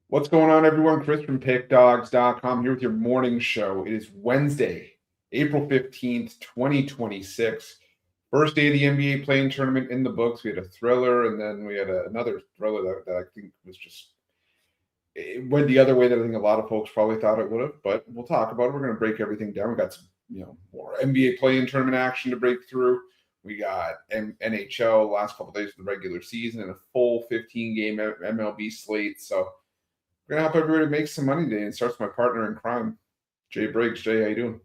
What's going on, everyone? Chris from PickDawgz.com here with your morning show. It is Wednesday, April 15th, 2026. First day of the NBA playing tournament in the books. We had a thriller, and then we had another thriller that I think was just it went the other way that I think a lot of folks probably thought it would have, but we'll talk about it. We're going to break everything down. We got some, more NBA playing tournament action to break through. We got NHL last couple of days of the regular season and a full 15-game MLB slate. So we're gonna help everybody make some money today, and starts my partner in crime, Jay Briggs. Jay, how you doing?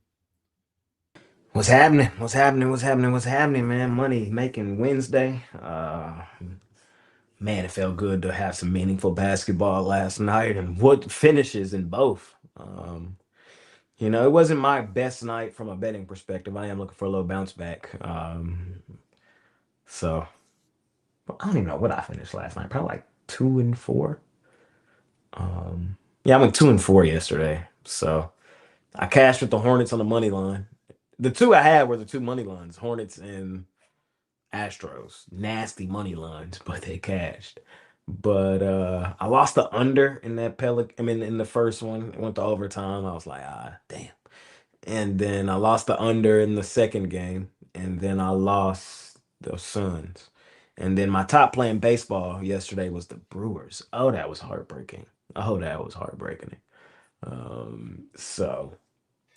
What's happening? What's happening, man? Money making Wednesday. Man, it felt good to have some meaningful basketball last night and what finishes in both. It wasn't my best night from a betting perspective. I am looking for a little bounce back. So I don't even know what I finished last night. Probably like 2-4. Yeah, I went 2-4 yesterday. So I cashed with the Hornets on the money line. The two I had were the two money lines, Hornets and Astros. Nasty money lines, but they cashed. But I lost the under in that in the first one. It went to overtime. I was like, damn. And then I lost the under in the second game. And then I lost the Suns. And then my top playing baseball yesterday was the Brewers. Oh, that was heartbreaking. Oh, that was heartbreaking. So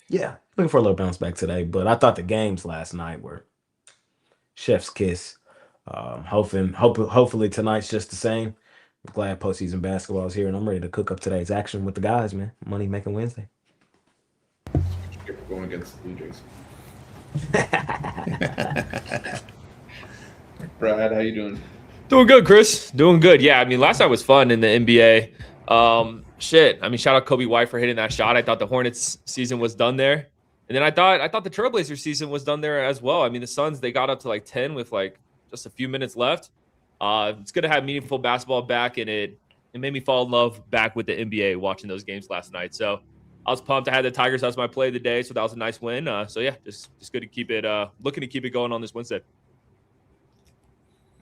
yeah, looking for a little bounce back today. But I thought the games last night were chef's kiss. Hopefully tonight's just the same. I'm glad postseason basketball is here, and I'm ready to cook up today's action with the guys, man. Money making Wednesday. We're going against the Blue Jays. Brad, how you doing? Doing good, Chris. Doing good. Yeah, I mean, last night was fun in the NBA. Shout out Kobe White for hitting that shot. I thought the Hornets season was done there. And then I thought the Trailblazers season was done there as well. I mean, the Suns, they got up to like 10 with like just a few minutes left. It's good to have meaningful basketball back, and it made me fall in love back with the NBA watching those games last night. So I was pumped. I had the Tigers as my play of the day, so that was a nice win. Just good to keep it looking to keep it going on this Wednesday.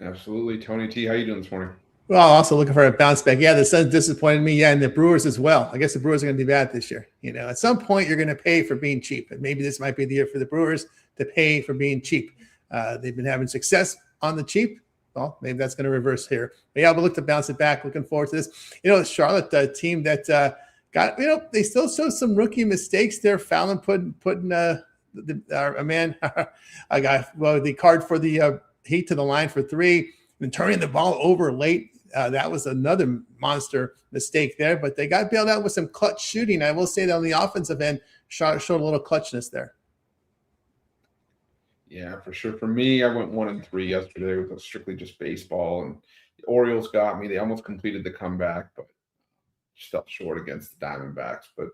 Absolutely. Tony T, how you doing this morning? Well, also looking for a bounce back. Yeah, the Suns disappointed me. Yeah, and the Brewers as well. I guess the Brewers are going to be bad this year. At some point you're going to pay for being cheap, and maybe this might be the year for the Brewers to pay for being cheap. They've been having success on the cheap. Well, maybe that's going to reverse here. But yeah, we'll look to bounce it back. Looking forward to this. Charlotte team that got, they still show some rookie mistakes there. Fallon putting the card for the Heat to the line for three, and turning the ball over late. That was another monster mistake there, but they got bailed out with some clutch shooting. I will say that on the offensive end, showed a little clutchness there. Yeah, for sure. For me, I went 1-3 yesterday with strictly just baseball, and the Orioles got me. They almost completed the comeback, but just fell short against the Diamondbacks. But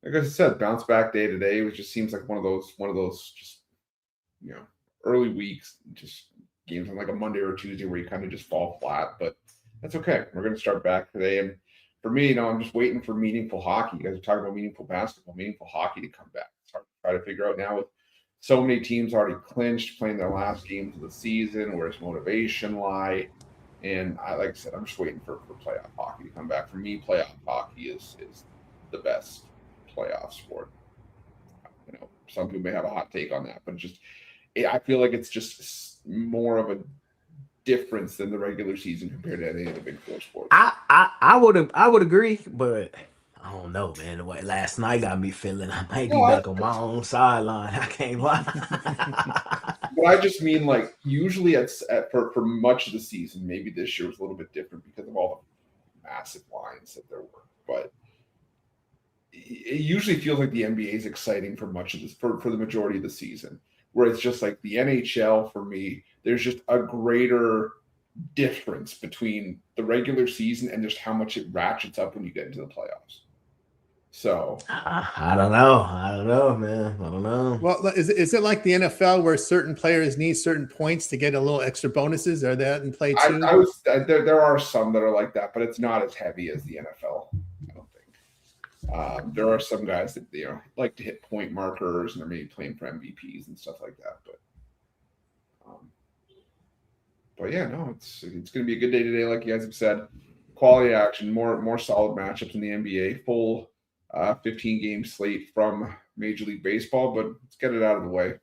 like I said, bounce back day today. It just seems like one of those just early weeks, just games on like a Monday or a Tuesday where you kind of just fall flat. But that's okay. We're going to start back today. And for me, I'm just waiting for meaningful hockey. You guys are talking about meaningful basketball, meaningful hockey to come back. It's hard to try to figure out now with so many teams already clinched, playing their last games of the season. Where's motivation lie? And like I said, I'm just waiting for playoff hockey to come back. For me, playoff hockey is the best playoff sport. Some people may have a hot take on that, but I feel like it's just more of a difference than the regular season compared to any of the big four sports. I would agree, but I don't know, man. What last night got me feeling I might be back on my own sideline. I can't lie. But I just mean, like, usually for much of the season, maybe this year was a little bit different because of all the massive lines that there were. But it usually feels like the NBA is exciting for much of this for the majority of the season, where it's just like the NHL for me. There's just a greater difference between the regular season and just how much it ratchets up when you get into the playoffs. So I don't know, man. I don't know. Well, is it like the NFL where certain players need certain points to get a little extra bonuses? Are that in play too? There are some that are like that, but it's not as heavy as the NFL. I don't think. There are some guys that like to hit point markers, and they're maybe playing for MVPs and stuff like that. But yeah, no, it's going to be a good day today, like you guys have said. quality action, more solid matchups in the NBA. Full 15-game slate from Major League Baseball, but let's get it out of the way.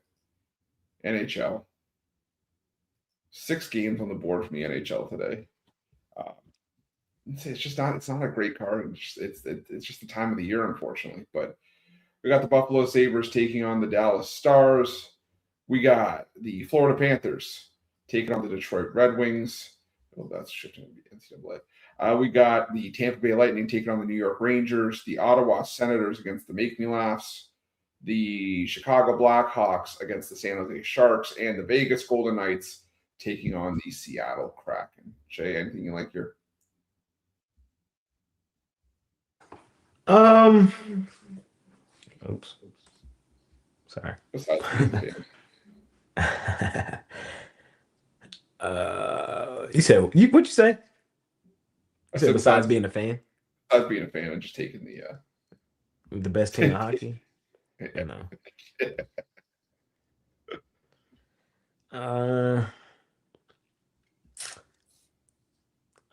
NHL. 6 games on the board from the NHL today. It's not a great card. It's just the time of the year, unfortunately. But we got the Buffalo Sabres taking on the Dallas Stars. We got the Florida Panthers taking on the Detroit Red Wings. Oh, that's shifting to the NCAA. We got the Tampa Bay Lightning taking on the New York Rangers, the Ottawa Senators against the Make Me Laughs, the Chicago Blackhawks against the San Jose Sharks, and the Vegas Golden Knights taking on the Seattle Kraken. Jay, anything you like here? Oops. Sorry. Besides being You said what'd you say? I said said besides being a fan? Besides being a fan and just taking The best team in hockey? the No.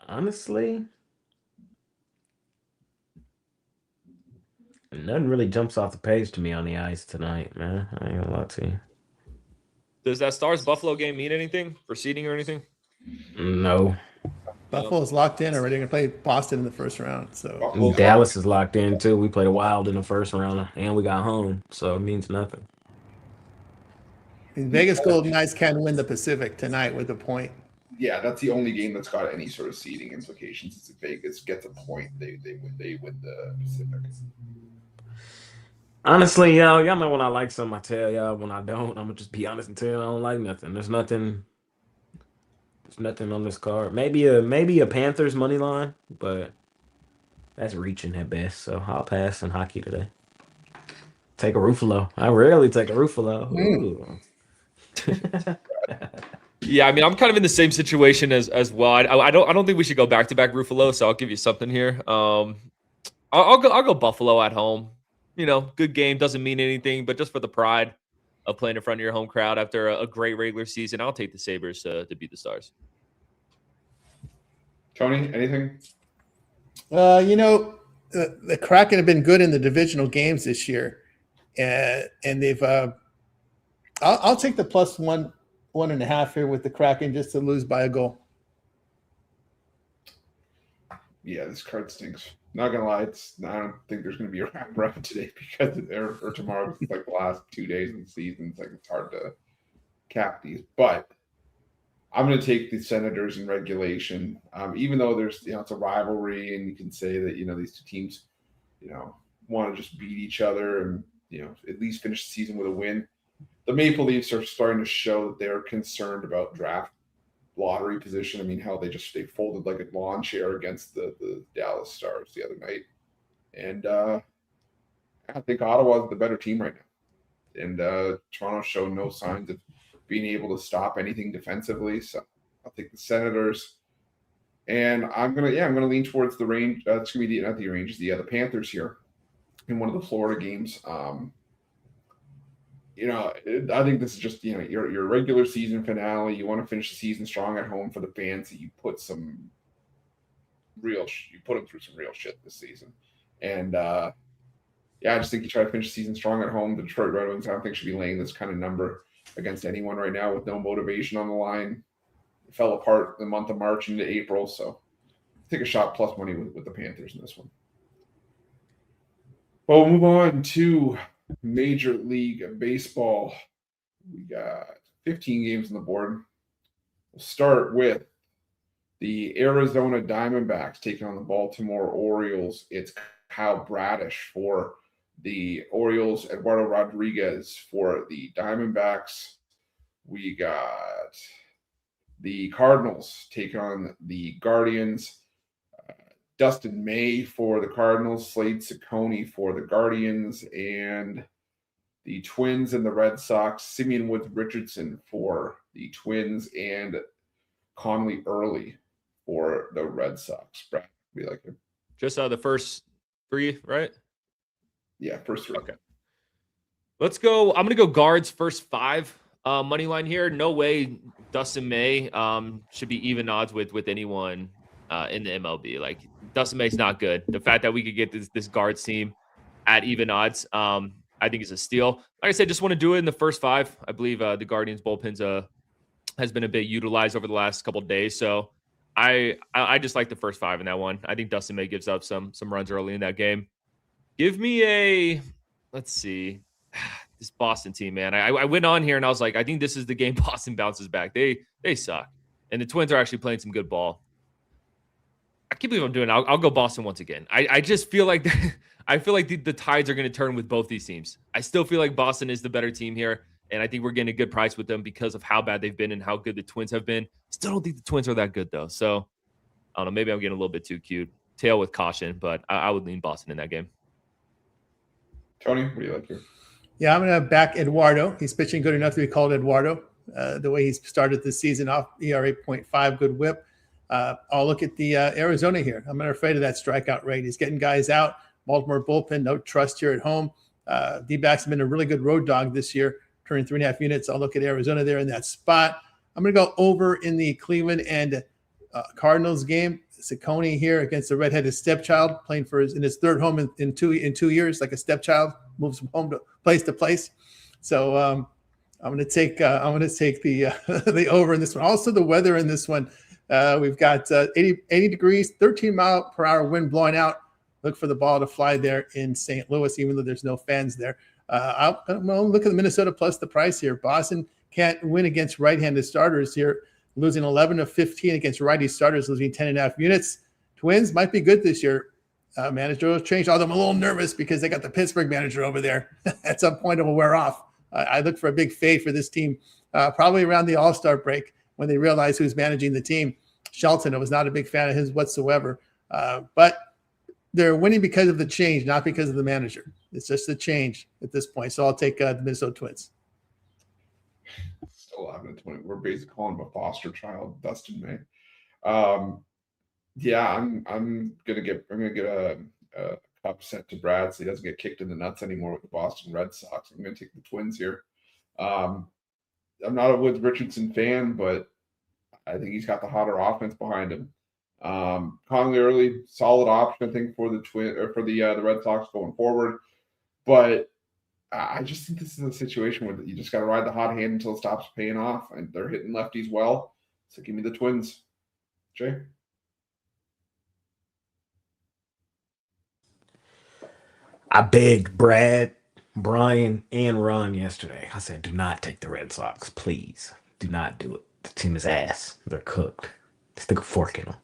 Honestly, nothing really jumps off the page to me on the ice tonight, man. I ain't gonna lie to you. Does that Stars Buffalo game mean anything for seeding or anything? No. Buffalo's locked in already. They're going to play Boston in the first round. So Dallas is locked in too. We played a Wild in the first round and we got home, so it means nothing. Vegas Golden Knights can win the Pacific tonight with a point. Yeah, that's the only game that's got any sort of seeding implications. It's if Vegas gets a point, they win the Pacific. Honestly, y'all know when I like something, I tell y'all. When I don't, I'm gonna just be honest and tell you I don't like nothing. There's nothing on this card. Maybe a Panthers money line, but that's reaching at best. So I'll pass in hockey today. Take a Ruffolo. I rarely take a Ruffolo. Ooh. Yeah, I mean, I'm kind of in the same situation as well. I don't think we should go back-to-back Ruffalo, so I'll give you something here. I'll go Buffalo at home. You know, good game, doesn't mean anything, but just for the pride of playing in front of your home crowd after a great regular season, I'll take the Sabres to beat the Stars. Tony, anything? The Kraken have been good in the divisional games this year, and they've. I'll take the plus 1.5 here with the Kraken just to lose by a goal. Yeah, this card stinks. Not gonna lie, I don't think there's gonna be a wrap today because or tomorrow. It's like the last 2 days of the season. It's hard to cap these, but I'm gonna take the Senators in regulation. Even though there's it's a rivalry, and you can say that these two teams want to just beat each other and at least finish the season with a win. The Maple Leafs are starting to show that they're concerned about draft lottery position. I mean, how they folded like a lawn chair against the Dallas Stars the other night. And I think Ottawa is the better team right now. And Toronto showed no signs of being able to stop anything defensively. So I'll take the Senators. And I'm gonna lean towards the range. It's gonna be the Panthers here in one of the Florida games. I think this is just your regular season finale. You want to finish the season strong at home for the fans. That you put them through some real shit this season, and I just think you try to finish the season strong at home. The Detroit Red Wings, I don't think should be laying this kind of number against anyone right now with no motivation on the line. It fell apart the month of March into April, so take a shot plus money with the Panthers in this one. Well, we'll move on to Major League Baseball. We got 15 games on the board. We'll start with the Arizona Diamondbacks taking on the Baltimore Orioles. It's Kyle Bradish for the Orioles, Eduardo Rodriguez for the Diamondbacks. We got the Cardinals taking on the Guardians. Dustin May for the Cardinals, Slade Ciccone for the Guardians, and the Twins and the Red Sox, Simeon Woods Richardson for the Twins, and Conley Early for the Red Sox. Brad, we like him. Just the first 3, right? Yeah, first 3. Okay. Let's go. I'm going to go Guards first 5 money line here. No way Dustin May should be even odds with anyone in the MLB. Like Dustin May's not good. The fact that we could get this guards team at even odds, I think is a steal. Like I said, just want to do it in the first 5. I believe the Guardians bullpen's has been a bit utilized over the last couple of days. So I just like the first 5 in that one. I think Dustin May gives up some runs early in that game. Give me let's see, this Boston team, man. I went on here and I was like, I think this is the game Boston bounces back. They suck. And the Twins are actually playing some good ball. I can't believe I'm doing it. I'll go Boston once again. I just feel like the tides are going to turn with both these teams. I still feel like Boston is the better team here. And I think we're getting a good price with them because of how bad they've been and how good the Twins have been. Still don't think the Twins are that good, though. So, I don't know. Maybe I'm getting a little bit too cute. Tail with caution, but I would lean Boston in that game. Tony, what do you like here? Yeah, I'm going to back Eduardo. He's pitching good enough to be called Eduardo. The way he's started this season off, ERA 0.5, good whip. I'll look at the Arizona here. I'm not afraid of that strikeout rate. He's getting guys out. Baltimore bullpen, no trust here at home. D-backs have been a really good road dog this year, turning 3.5 units. I'll look at Arizona there in that spot. I'm going to go over in the Cleveland and Cardinals game. Ciccone here against the redheaded stepchild, playing for in his 3rd home in 2 years, like a stepchild, moves from home to place. So I'm going to take the the over in this one. Also, the weather in this one, we've got 80 degrees, 13-mile-per-hour wind blowing out. Look for the ball to fly there in St. Louis, even though there's no fans there. I'll look at the Minnesota plus the price here. Boston can't win against right-handed starters here, losing 11 of 15 against righty starters, losing 10.5 units. Twins might be good this year. Manager will change, although I'm a little nervous because they got the Pittsburgh manager over there. At some point, it will wear off. I look for a big fade for this team, probably around the All-Star break when they realize who's managing the team. Shelton, I was not a big fan of his whatsoever. But they're winning because of the change, not because of the manager. It's just the change at this point. So I'll take the Minnesota Twins. Still 11-20. We're basically calling him a foster child, Dustin May. Yeah, I'm gonna get a cup sent to Brad so he doesn't get kicked in the nuts anymore with the Boston Red Sox. I'm gonna take the Twins here. I'm not a Woods Richardson fan, but I think he's got the hotter offense behind him. Conley early, solid option, I think, for the Red Sox going forward. But I just think this is a situation where you just got to ride the hot hand until it stops paying off, and they're hitting lefties well. So give me the Twins. Jay? I begged Brad, Brian, and Ron yesterday. I said, do not take the Red Sox. Please. Do not do it. The team is ass. They're cooked. Stick a fork in them.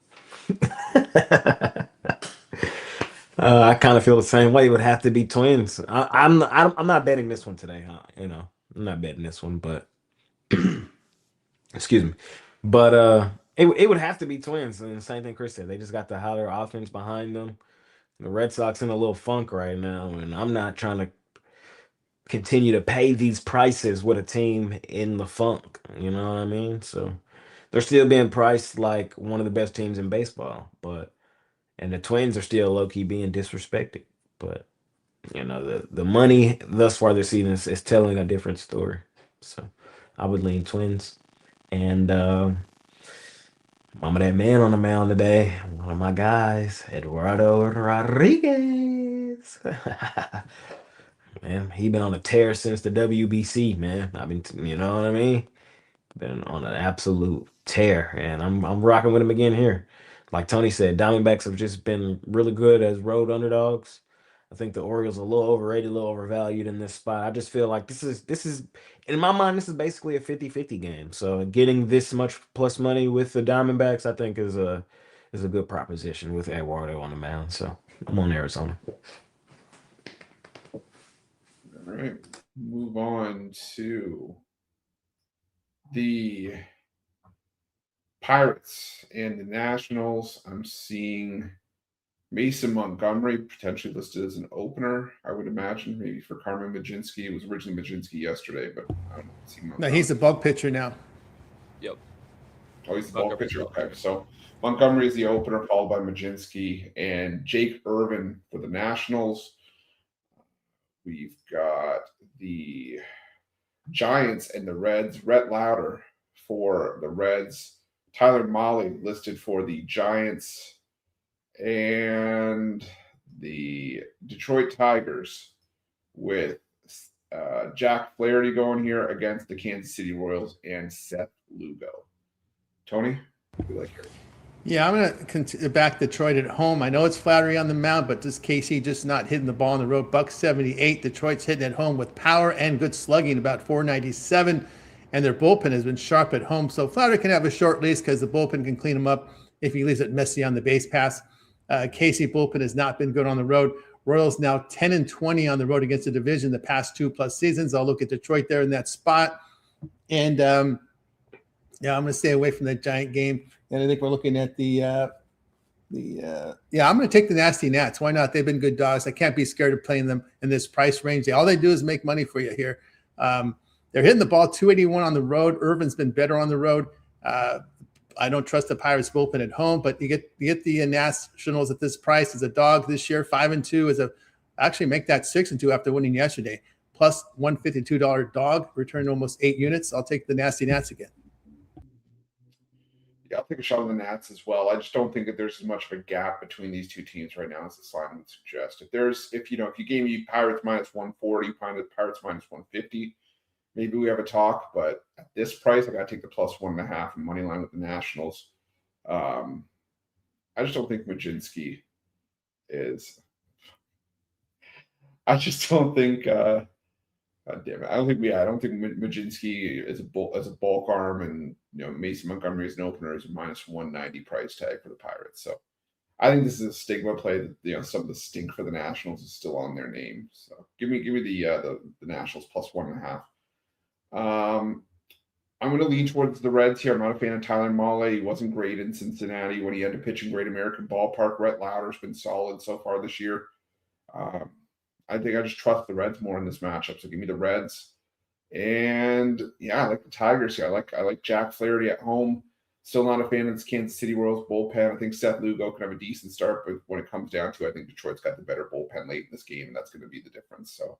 I kind of feel the same way. It would have to be Twins. I'm not betting this one today. I'm not betting this one, but excuse me. But it would have to be Twins. And the same thing Chris said. They just got the hotter offense behind them. The Red Sox in a little funk right now, and I'm not trying to continue to pay these prices with a team in the funk. You know what I mean? So they're still being priced like one of the best teams in baseball, and the Twins are still low-key being disrespected. But the money thus far this season is telling a different story. So I would lean Twins. And Mama that man on the mound today, one of my guys, Eduardo Rodriguez. Man, he been on a tear since the WBC, man. You know what I mean? Been on an absolute tear, and I'm rocking with him again here. Like Tony said, Diamondbacks have just been really good as road underdogs. I think the Orioles are a little overrated, a little overvalued in this spot. I just feel like this is in my mind, this is basically a 50-50 game. So getting this much plus money with the Diamondbacks, I think is a good proposition with Eduardo on the mound. So I'm on Arizona. All right. Move on to the Pirates and the Nationals. I'm seeing Mason Montgomery potentially listed as an opener, I would imagine, maybe for Carmen Mlodzinski. It was originally Mlodzinski yesterday, but I don't see No, he's a bug pitcher now. Yep. Oh, he's the ball pitcher. Okay, so Montgomery is the opener, followed by Mlodzinski and Jake Irvin for the Nationals. We've got the Giants and the Reds. Rhett Lauder for the Reds, Tyler Molly listed for the Giants and the Detroit Tigers with Jack Flaherty going here against the Kansas City Royals and Seth Lugo. Tony, what do you like here? Yeah, I'm going to back Detroit at home. I know it's Flattery on the mound, but this KC just not hitting the ball on the road. $1.78. Detroit's hitting at home with power and good slugging, about .497, and their bullpen has been sharp at home. So Flattery can have a short leash because the bullpen can clean him up if he leaves it messy on the base pass. KC bullpen has not been good on the road. Royals now 10-20 on the road against the division the past 2+ seasons. I'll look at Detroit there in that spot. And I'm going to stay away from that Giant game. And I think we're looking at I'm going to take the Nasty Nats. Why not? They've been good dogs. I can't be scared of playing them in this price range. All they do is make money for you here. They're hitting the ball 281 on the road. Irvin's been better on the road. I don't trust the Pirates bullpen at home, but you get the Nationals at this price as a dog this year. 5-2 actually make that 6-2 after winning yesterday. Plus $152 dog, returned almost 8 units. I'll take the Nasty Nats again. Yeah, I'll take a shot on the Nats as well. I just don't think that there's as much of a gap between these two teams right now as this line would suggest. If you gave me Pirates minus 140, Pirates minus 150, maybe we have a talk. But at this price, I got to take the plus 1.5 money line with the Nationals. I just don't think Mlodzinski is. I just don't think. God damn it! I don't think Mlodzinski is a bulk arm, and Mason Montgomery as an opener is a minus 190 price tag for the Pirates. So I think this is a stigma play that some of the stink for the Nationals is still on their name. So give me the Nationals plus 1.5. I'm going to lean towards the Reds here. I'm not a fan of Tyler Mahle. He wasn't great in Cincinnati when he had to pitch in Great American Ballpark. Rhett Lauder's been solid so far this year. I think I just trust the Reds more in this matchup. So give me the Reds. And I like the Tigers here. I like Jack Flaherty at home. Still not a fan of this Kansas City Royals bullpen. I think Seth Lugo can have a decent start, but when it comes down to it, I think Detroit's got the better bullpen late in this game, and that's going to be the difference. So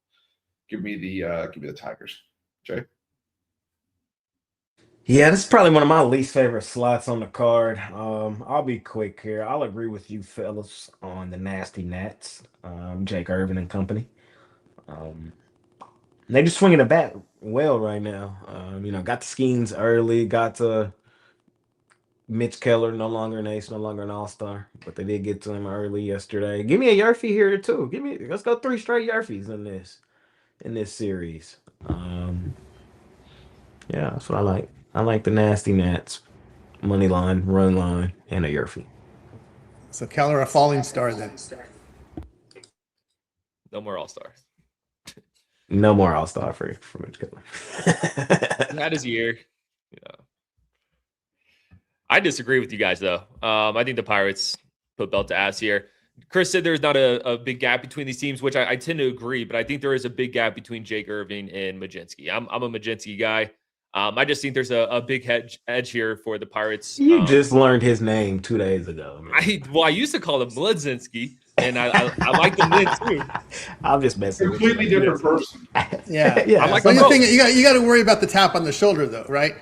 give me the Tigers. Jay? Yeah, this is probably one of my least favorite slots on the card. I'll be quick here. I'll agree with you fellas on the Nasty Nats, Jake Irvin and company. They just swinging the bat well right now. Got the Skeens early, got to Mitch Keller, no longer an ace, no longer an all-star, but they did get to him early yesterday. Give me a Yerfie here too. Let's go 3 straight Yerfies in this series. That's what I like. I like the Nasty Nats, money line, run line, and a Yerfie. So Keller a falling star then. No more all-star. No more all-star for Mitch Keller. That is a year. I disagree with you guys, though. I think the Pirates put belt to ass here. Chris said there's not a big gap between these teams, which I tend to agree, but I think there is a big gap between Jake Irvin and Mlodzinski. I'm a Mlodzinski guy. I just think there's a big edge here for the Pirates. You just learned his name 2 days ago. I used to call him Mlodzinski, and I like the mid too. I'm just messing with completely different person. Yeah. I'm like, the thing you got to worry about the tap on the shoulder though, right?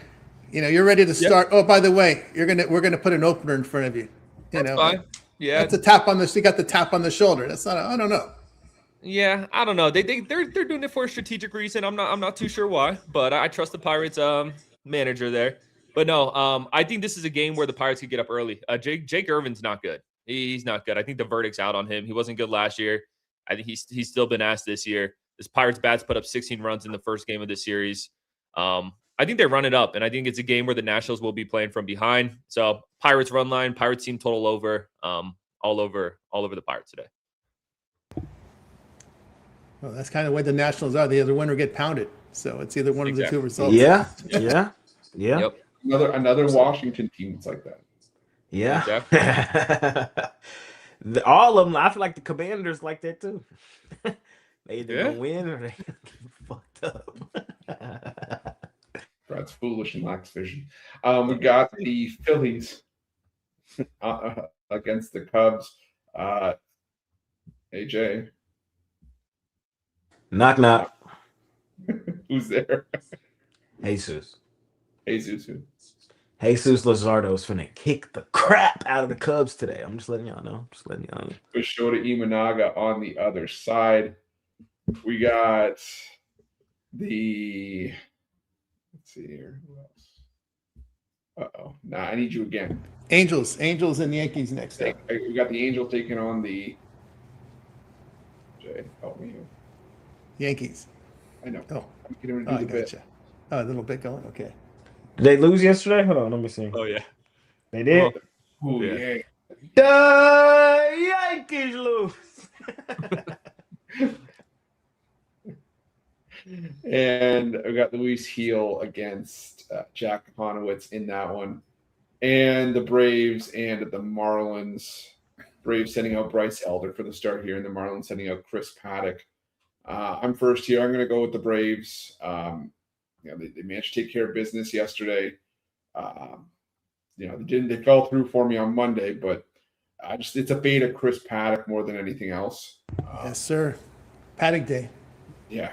You're ready to start. Yep. Oh, by the way, we're gonna put an opener in front of you. That's fine. Yeah, that's a tap on the. You got the tap on the shoulder. That's not. I don't know. Yeah, I don't know. They're doing it for a strategic reason. I'm not too sure why, but I trust the Pirates manager there. But no, I think this is a game where the Pirates could get up early. Jake Irvin's not good. He's not good. I think the verdict's out on him. He wasn't good last year. I think he's still been asked this year. This Pirates bats put up 16 runs in the first game of the series. I think they run it up, and I think it's a game where the Nationals will be playing from behind. So Pirates run line, Pirates team total over, all over the Pirates today. Well, that's kind of the way the Nationals are. The other winner get pounded. So it's either one of the two results. Yeah. Yep. Another Washington team that's like that. Yeah. All of them. I feel like the Commanders like that too. They either gonna win or they get fucked up. Brad's foolish and lacks vision. We got the Phillies against the Cubs. AJ. Knock knock. Who's there? Jesus. Jesus. Jesus Luzardo's finna kick the crap out of the Cubs today. I'm just letting y'all know. Shota Imanaga on the other side. We got the. Let's see here. Who else? Nah, I need you again. Angels and Yankees next up. We got the Angels taking on the. Jay, help me here. Yankees. I know. Oh, I gotcha. Oh, a little bit going. Okay. Did they lose yesterday? Hold on, let me see. Oh yeah. They did. Oh Yeah. yeah. The Yankees lose. And we got Luis Heel against Jack Honowitz in that one. And the Braves and the Marlins. Braves sending out Bryce Elder for the start here, and the Marlins sending out Chris Paddock. I'm first here. I'm going to go with the Braves. They managed to take care of business yesterday. They fell through for me on Monday, but it's a bait of Chris Paddock more than anything else. Yes, sir. Paddock Day. Yeah.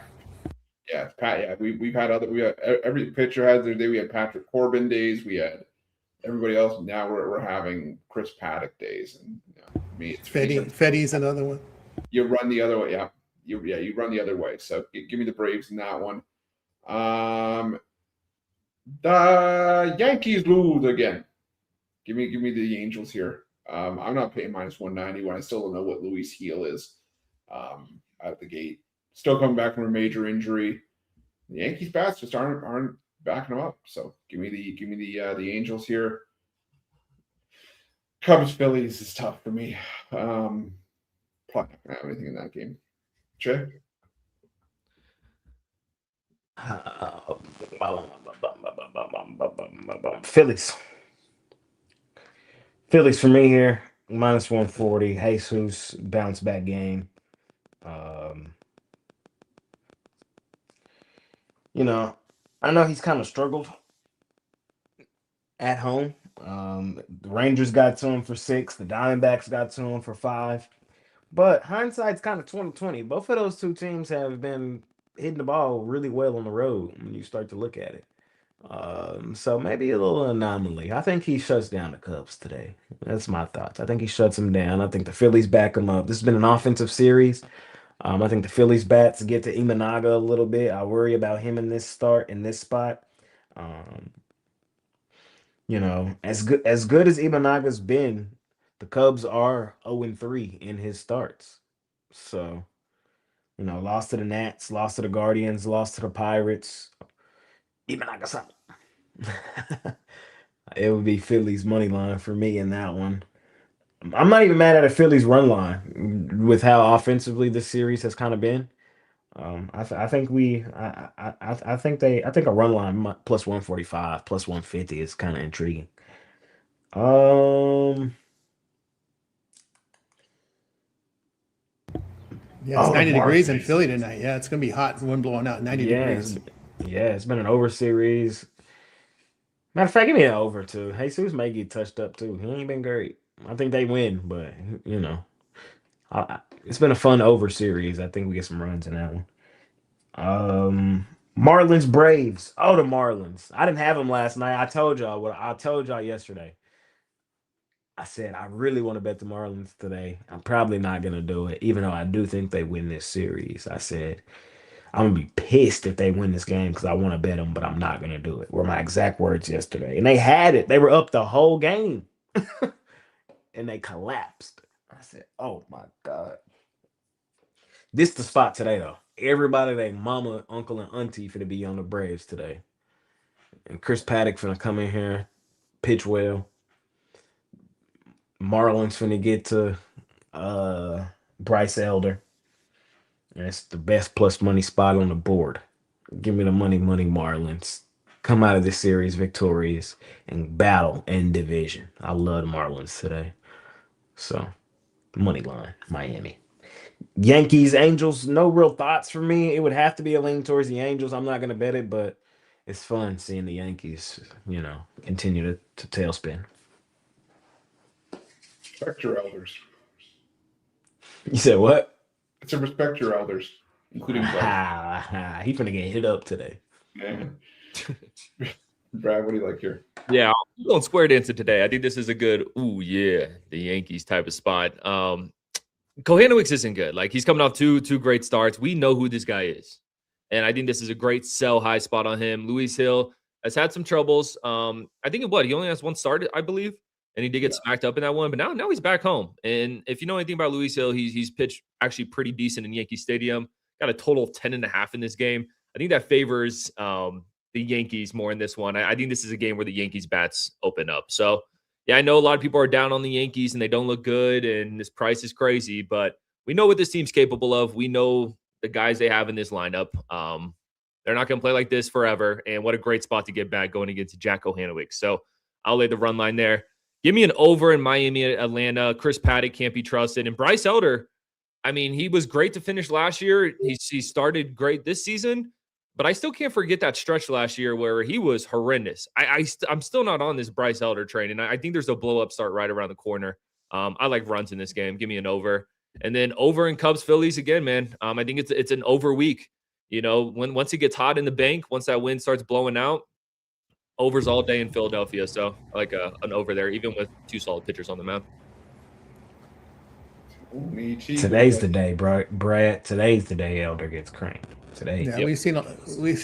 Yeah, Pat. Yeah, we had every pitcher has their day. We had Patrick Corbin days. We had everybody else. Now we're having Chris Paddock days, and it's Fetty's another one. You run the other way. Yeah, you run the other way. So give me the Braves in that one. The Yankees lose again. Give me the Angels here. I'm not paying -190 when I still don't know what Luis Heel is out of the gate. Still coming back from a major injury. The Yankees bats just aren't backing them up. So give me the Angels here. Cubs Phillies is tough for me. Probably not gonna have anything in that game. Jay? Phillies for me here. -140. Jesus bounce back game. I know he's kind of struggled at home. The Rangers got to him for 6. The Diamondbacks got to him for 5. But hindsight's kind of 2020. Both of those two teams have been hitting the ball really well on the road when you start to look at it. So maybe a little anomaly. I think he shuts down the Cubs today. That's my thoughts. I think he shuts them down. I think the Phillies back him up. This has been an offensive series. I think the Phillies bats get to Imanaga a little bit. I worry about him in this spot. As good as Imanaga's been, the Cubs are 0-3 in his starts. So, lost to the Nats, lost to the Guardians, lost to the Pirates. Imanaga. It would be Phillies money line for me in that one. I'm not even mad at a Phillies run line with how offensively this series has kind of been. I think a run line +145, +150 is kind of intriguing. Yeah, it's 90 degrees in Philly tonight. Yeah, it's gonna be hot. Wind blowing out. 90 degrees. It's been an over series. Matter of fact, give me an over too. Jesus may get touched up too. He ain't been great. I think they win, but it's been a fun over series. I think we get some runs in that one. Marlins Braves. Oh, the Marlins. I didn't have them last night. I told y'all yesterday. I said I really want to bet the Marlins today. I'm probably not gonna do it, even though I do think they win this series. I said I'm gonna be pissed if they win this game because I want to bet them, but I'm not gonna do it. Were my exact words yesterday, and they had it. They were up the whole game, and they collapsed. I said, "Oh my god." This the spot today, though. Everybody, they mama, uncle, and auntie finna be on the Braves today. And Chris Paddock finna come in here, pitch well. Marlins finna get to Bryce Elder. And it's the best plus money spot on the board. Give me the money, Marlins. Come out of this series victorious and battle in division. I love the Marlins today. So, money line, Miami. Yankees, Angels, no real thoughts for me. It would have to be a lean towards the Angels. I'm not going to bet it, but it's fun seeing the Yankees, continue to tailspin. Respect your elders. You said what? It's a respect your elders, including He finna get hit up today. Yeah. Brad, what do you like here? Yeah, I'm going square dancing today. I think this is a good, ooh, yeah, the Yankees type of spot. Kohanowicz isn't good. Like, he's coming off two great starts. We know who this guy is. And I think this is a great sell high spot on him. Luis Hill has had some troubles. I think he only has one start, I believe. And he did get smacked up in that one. But now he's back home. And if you know anything about Luis Hill, he's pitched actually pretty decent in Yankee Stadium. Got a total of 10.5 in this game. I think that favors the Yankees more in this one. I think this is a game where the Yankees bats open up. So, yeah, I know a lot of people are down on the Yankees and they don't look good and this price is crazy, but we know what this team's capable of. We know the guys they have in this lineup. They're not going to play like this forever. And what a great spot to get back going against Jack Kohanowicz. So I'll lay the run line there. Give me an over in Miami, Atlanta. Chris Paddock can't be trusted. And Bryce Elder, I mean, he was great to finish last year. He started great this season. But I still can't forget that stretch last year where he was horrendous. I'm still not on this Bryce Elder train, and I think there's a blow-up start right around the corner. I like runs in this game. Give me an over. And then over in Cubs Phillies again, man. I think it's an over week. You know, once it gets hot in the bank, once that wind starts blowing out, overs all day in Philadelphia. So I like an over there, even with two solid pitchers on the mound. Today's the day, Brad. Today's the day Elder gets cranked. Today. Yeah, we've seen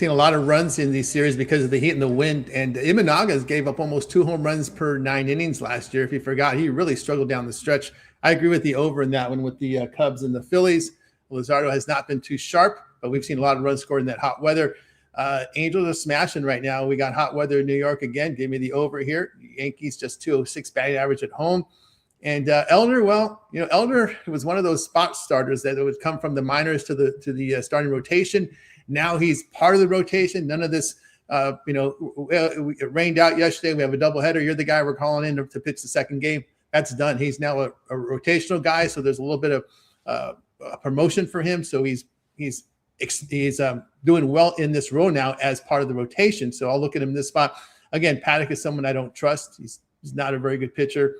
a lot of runs in these series because of the heat and the wind. And Imanagas gave up almost 2 home runs per 9 innings last year. If you forgot, he really struggled down the stretch. I agree with the over in that one with the Cubs and the Phillies. Luzardo has not been too sharp, but we've seen a lot of runs scored in that hot weather. Angels are smashing right now. We got hot weather in New York again. Give me the over here. Yankees just 206 batting average at home. And Elder, well, you know, Elder was one of those spot starters that would come from the minors to the starting rotation. Now he's part of the rotation. None of this, it rained out yesterday. We have a doubleheader. You're the guy we're calling in to pitch the second game. That's done. He's now a rotational guy, so there's a little bit of a promotion for him. So he's doing well in this role now as part of the rotation. So I'll look at him in this spot. Again, Paddock is someone I don't trust. He's not a very good pitcher.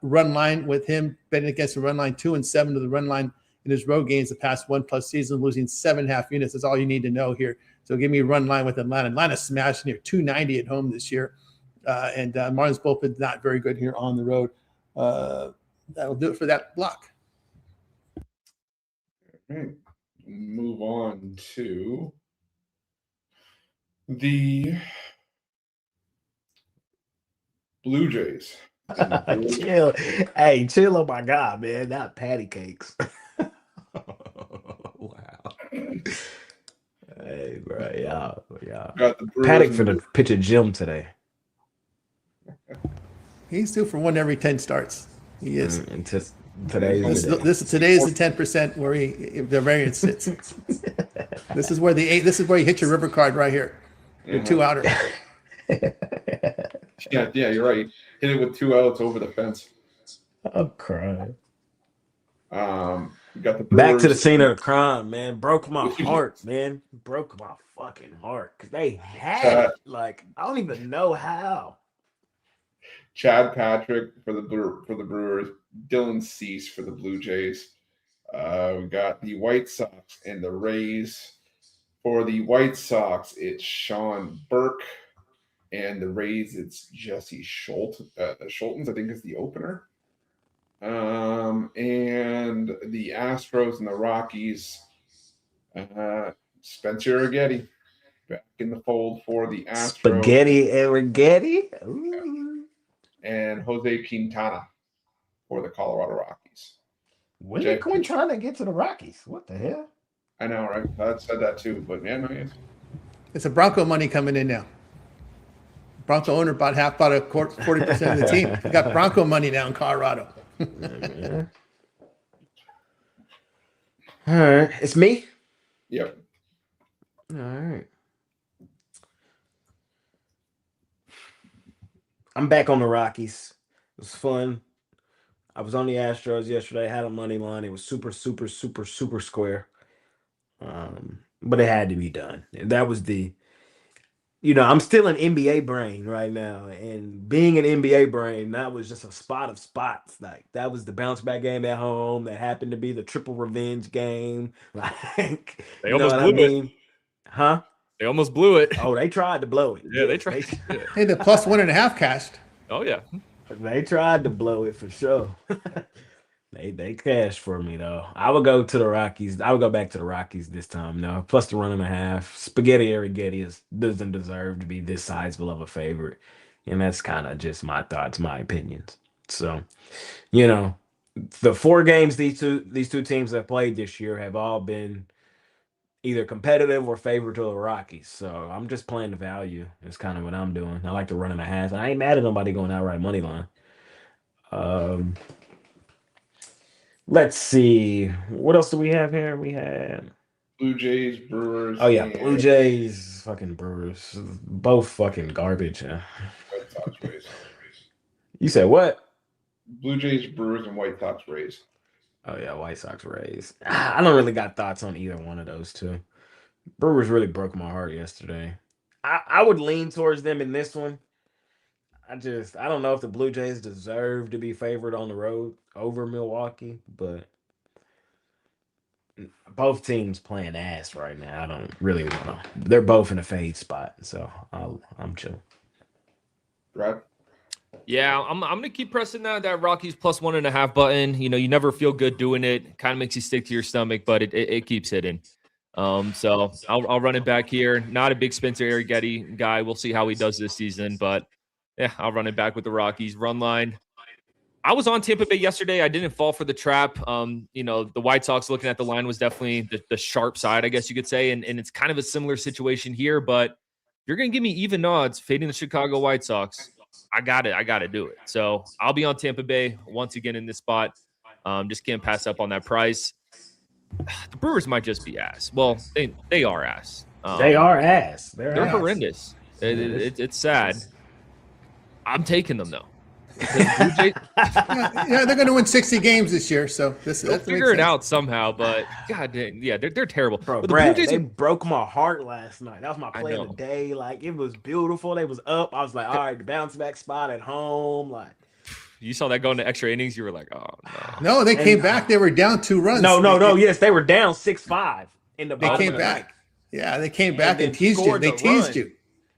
Run line with him, betting against the run line 2-7 to the run line in his road games the past 1+ season, losing 7.5 units. That's all you need to know here. So give me a run line with Atlanta. Atlanta smashed near 290 at home this year. And Martin's bullpen not very good here on the road. That'll do it for that block. All right. Move on to the Blue Jays. Chill. Hey, chill on my God, man. Not patty cakes. Wow. Hey, bro. Yeah. Paddock for the pitch at gym today. He's due for 1 every 10 starts. He is. Today is the the 10% where the variance sits. This is where you hit your river card right here. Your 2-outer. Yeah, you're right. Hit it with 2 outs over the fence. I'm crying. We got the Brewers. Back to the scene of the crime, man. Broke my heart, man. Broke my fucking heart because they had it. Like, I don't even know how. Chad Patrick for the Brewers. Dylan Cease for the Blue Jays. We got the White Sox and the Rays. For the White Sox, it's Sean Burke. And the Rays, it's Jesse Schultz. Schultz, I think, is the opener. And the Astros and the Rockies, Spencer Arrighetti back in the fold for the Astros. Spaghetti Arrighetti? Ooh. And Jose Quintana for the Colorado Rockies. When did Quintana get to the Rockies? What the hell? I know, right? I said that too, but yeah, no, yes. It's a Bronco money coming in now. Bronco owner bought 40% of the team. You got Bronco money now in Colorado. Yeah. All right. It's me? Yep. All right. I'm back on the Rockies. It was fun. I was on the Astros yesterday. I had a money line. It was super, super, super, super square. But it had to be done. That was I'm still an NBA brain right now. And being an NBA brain, that was just a spot of spots. Like, that was the bounce back game at home. That happened to be the triple revenge game. Like, they almost blew it. Huh? They almost blew it. Oh, they tried to blow it. Yeah, they tried. Hey, the plus 1.5 cashed. Oh yeah. They tried to blow it for sure. They cashed for me though. I would go to the Rockies. I would go back to the Rockies this time. No, plus the 1.5. Spaghetti Arrighetti doesn't deserve to be this sizable of a favorite, and that's kind of just my thoughts, my opinions. So, the 4 games these two teams have played this year have all been either competitive or favored to the Rockies. So I'm just playing the value. It's kind of what I'm doing. I like the 1.5. I ain't mad at nobody going outright money line. Let's see. What else do we have here? We had Blue Jays, Brewers. Oh yeah, Blue Jays, fucking Brewers. Both fucking garbage. White Sox, Rays. You said what? Blue Jays, Brewers, and White Sox, Rays. Oh yeah, White Sox, Rays. I don't really got thoughts on either one of those two. Brewers really broke my heart yesterday. I would lean towards them in this one. I don't know if the Blue Jays deserve to be favored on the road over Milwaukee, but both teams playing ass right now. I don't really want to. They're both in a fade spot, so I'm chill. Brad? Yeah, I'm gonna keep pressing that Rockies plus 1.5 button. You never feel good doing it. Kind of makes you stick to your stomach, but it keeps hitting. So I'll run it back here. Not a big Spencer Arrighetti guy. We'll see how he does this season, but yeah, I'll run it back with the Rockies. Run line. I was on Tampa Bay yesterday. I didn't fall for the trap. The White Sox looking at the line was definitely the sharp side, I guess you could say. And it's kind of a similar situation here, but you're going to give me even odds fading the Chicago White Sox. I got to do it. So I'll be on Tampa Bay once again in this spot. Just can't pass up on that price. The Brewers might just be ass. Well, they are ass. They are ass. They're ass. Horrendous. It's sad. I'm taking them though. Yeah, they're going to win 60 games this year, so they'll figure it out somehow. But god dang, yeah, they're terrible. Bro, but Brad, they broke my heart last night. That was my play of know. the day. Like, it was beautiful. They was up. I was like, all right, the bounce back spot at home. Like, you saw that going to extra innings. You were like, oh no. No, they came back. They were down 2 runs. No. Yes, they were down 6-5 in the They bottom came of the back. ninth. Yeah, they came back and then teased you. scored They the teased run. you.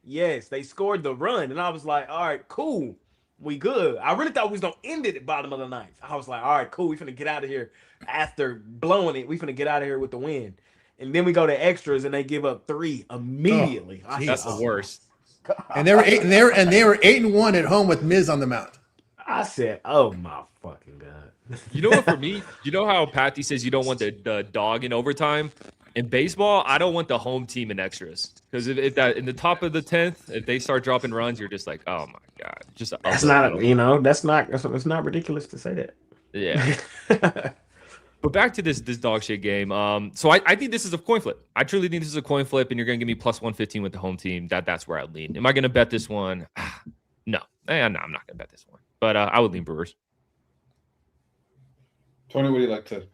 Yes, they scored the run, and I was like, all right, cool. We good. I really thought we was going to end it at bottom of the ninth. I was like, all right, cool. We finna get out of here after blowing it. We finna get out of here with the win. And then we go to extras, and they give up 3 immediately. That's the worst. And they were 8-1 at home with Miz on the mound. I said, oh my fucking God. You know what, for me, you know how Patty says you don't want the dog in overtime? In baseball, I don't want the home team in extras. Because if that in the top of the 10th, if they start dropping runs, you're just like, oh my God. Just that's not ridiculous to say that. Yeah. But back to this dog shit game. So I think this is a coin flip. I truly think this is a coin flip, and you're gonna give me plus 115 with the home team. That's where I'd lean. Am I gonna bet this one? No. I'm not gonna bet this one. But I would lean Brewers. Tony, what do you like to?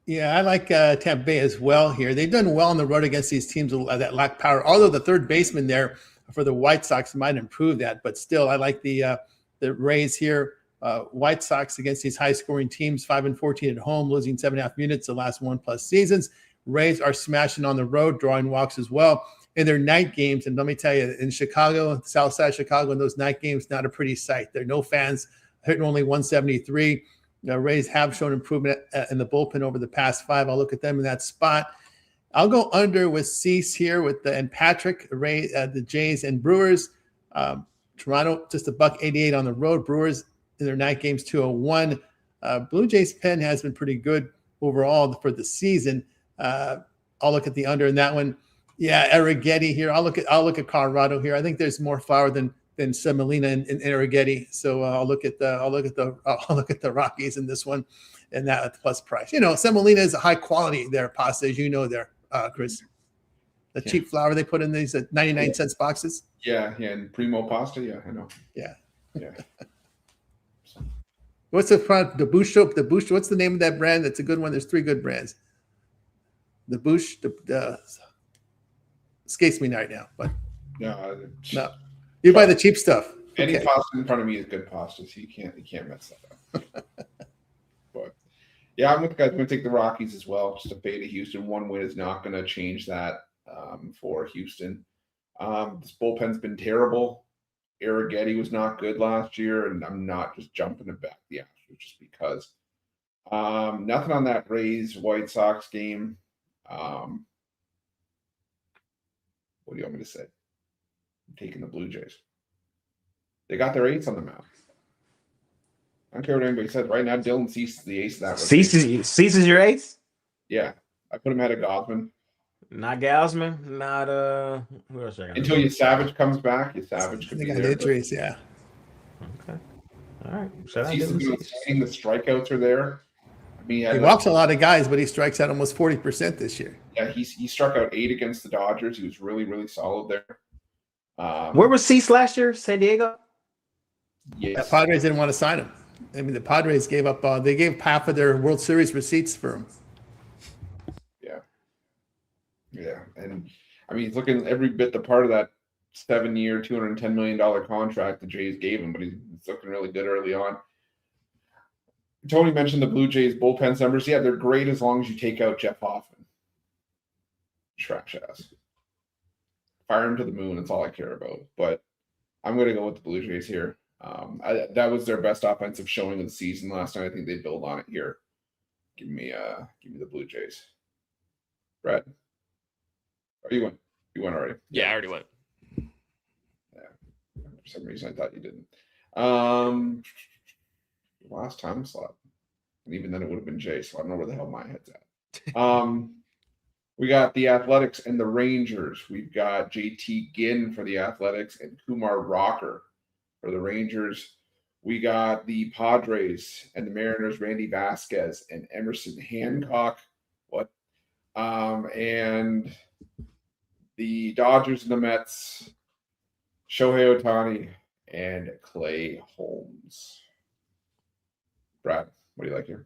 Yeah, I like Tampa Bay as well here. They've done well on the road against these teams that lack power. Although the third baseman there for the White Sox might improve that, but still, I like the Rays here. White Sox against these high-scoring teams, 5-14 at home, losing 7.5 units the last 1+ seasons. Rays are smashing on the road, drawing walks as well in their night games. And let me tell you, in Chicago, South Side Chicago, in those night games, not a pretty sight. There are no fans, hitting only 173. Rays have shown improvement in the bullpen over the past 5. I'll look at them in that spot. I'll go under with Cease here and Patrick, the Jays and Brewers. Toronto just $1.88 on the road. Brewers in their night games 201. Blue Jays pen has been pretty good overall for the season. I'll look at the under in that one. Yeah, Arrighetti here. I'll look at Colorado here. I think there's more flour than Semolina and Arrighetti. So I'll look at the Rockies in this one, and that at the plus price. Semolina is a high quality there pasta, as you know there, Chris. The cheap flour they put in these 99-cent boxes. Yeah, and Primo pasta. Yeah, I know. Yeah. So. What's the product? The Bush. What's the name of that brand? That's a good one. There's 3 good brands. The Bush. Escapes me right now, but no. You buy the cheap stuff. Any pasta in front of me is good pasta, so you can't mess that up. But yeah, I'm going to take the Rockies as well. Just a fade of Houston. 1 win is not going to change that. for Houston. This bullpen's been terrible. Arrighetti was not good last year, and I'm not just jumping it back the Astros just because. Nothing on that Rays White Sox game. What do you want me to say? I'm taking the Blue Jays. They got their ace on the mound. I don't care what anybody says. Right now, Dylan Cease is the ace of that. Cease is your ace? Yeah. I put him ahead of Gausman. Not Gausman, not who else I got? Until Savage comes back, Savage could They be got there. injuries, yeah. Okay. All right. Shout out Cease Dylan is Cease. saying the strikeouts are there. I mean, He walks a lot of guys, but he strikes out almost 40% this year. Yeah, he struck out 8 against the Dodgers. He was really, really solid there. Where was Cease last year? San Diego? The Yes. Padres didn't want to sign him. I mean, the Padres gave up. They gave half of their World Series receipts for him. Yeah, and I mean, he's looking every bit the part of that 7-year, $210 million contract the Jays gave him, but he's looking really good early on. Tony mentioned the Blue Jays bullpen numbers. Yeah, they're great as long as you take out Jeff Hoffman. Trash ass. Fire him to the moon. That's all I care about. But I'm going to go with the Blue Jays here. That was their best offensive showing of the season last night. I think they build on it here. Give me the Blue Jays. Brad. Oh, you went. You went already. Yeah, I already went. Yeah. For some reason, I thought you didn't. Last time slot. And even then, it would have been Jay, so I don't know where the hell my head's at. We got the Athletics and the Rangers. We've got JT Ginn for the Athletics and Kumar Rocker for the Rangers. We got the Padres and the Mariners, Randy Vasquez and Emerson Hancock. What? And the Dodgers and the Mets, Shohei Ohtani and Clay Holmes. Brad, what do you like here?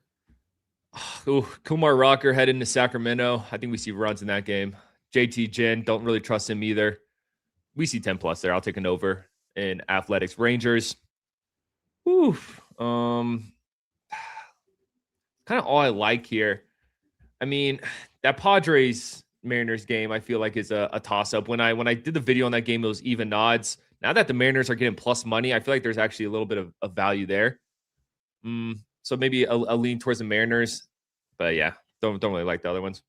Ooh, Kumar Rocker heading to Sacramento. I think we see runs in that game. JT Ginn, don't really trust him either. We see 10 plus there. I'll take an over in Athletics. Rangers. Ooh, kind of all I like here. I mean, that Padres Mariners game, I feel like is a toss up. When I did the video on that game, it was even odds. Now that the Mariners are getting plus money, I feel like there's actually a little bit of value there. So maybe a lean towards the Mariners, but yeah, don't really like the other ones.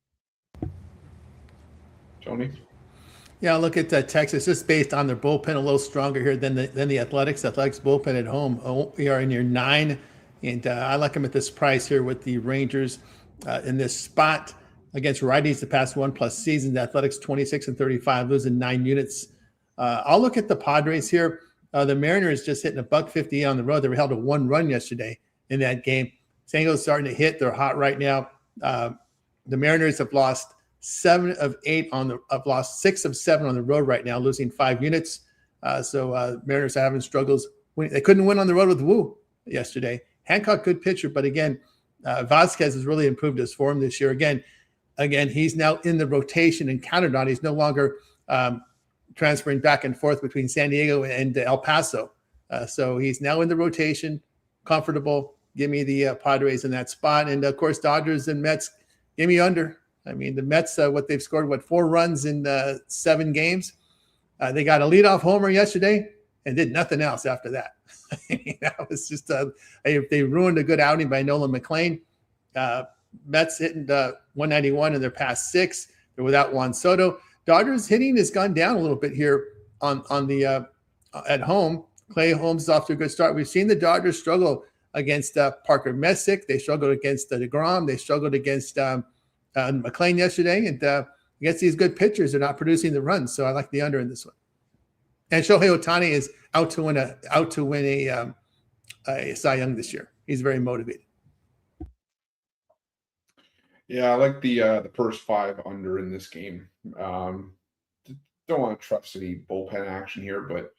Tony? Yeah, look at Texas. Just based on their bullpen, a little stronger here than the Athletics. Athletics bullpen at home, we are in year 9, and I like them at this price here with the Rangers in this spot against righties the past 1+ season. The Athletics 26-35, losing 9 units. I'll look at the Padres here. The Mariners just hitting $150 on the road. They were held to 1 run yesterday in that game. San Diego's starting to hit. They're hot right now. The Mariners have lost 7 of 8 have lost 6 of 7 on the road right now, losing 5 units. So Mariners are having struggles. They couldn't win on the road with Wu yesterday. Hancock, good pitcher, but again, Vasquez has really improved his form this year. Again, he's now in the rotation and counted on. He's no longer transferring back and forth between San Diego and El Paso. So he's now in the rotation, comfortable. Give me the Padres in that spot. And, of course, Dodgers and Mets, give me under. I mean, the Mets, what they've scored, 4 runs in 7 games. They got a leadoff homer yesterday and did nothing else after that. That was just they ruined a good outing by Nolan McLean. Mets hitting 191 in their past 6. They're without Juan Soto. Dodgers hitting has gone down a little bit here on the at home. Clay Holmes is off to a good start. We've seen the Dodgers struggle against Parker Messick. They struggled against DeGrom. They struggled against McLean yesterday. And against these good pitchers, they're not producing the runs. So I like the under in this one. And Shohei Ohtani is out to win a Cy Young this year. He's very motivated. Yeah, I like the first 5 under in this game. Don't want to trust any bullpen action here, but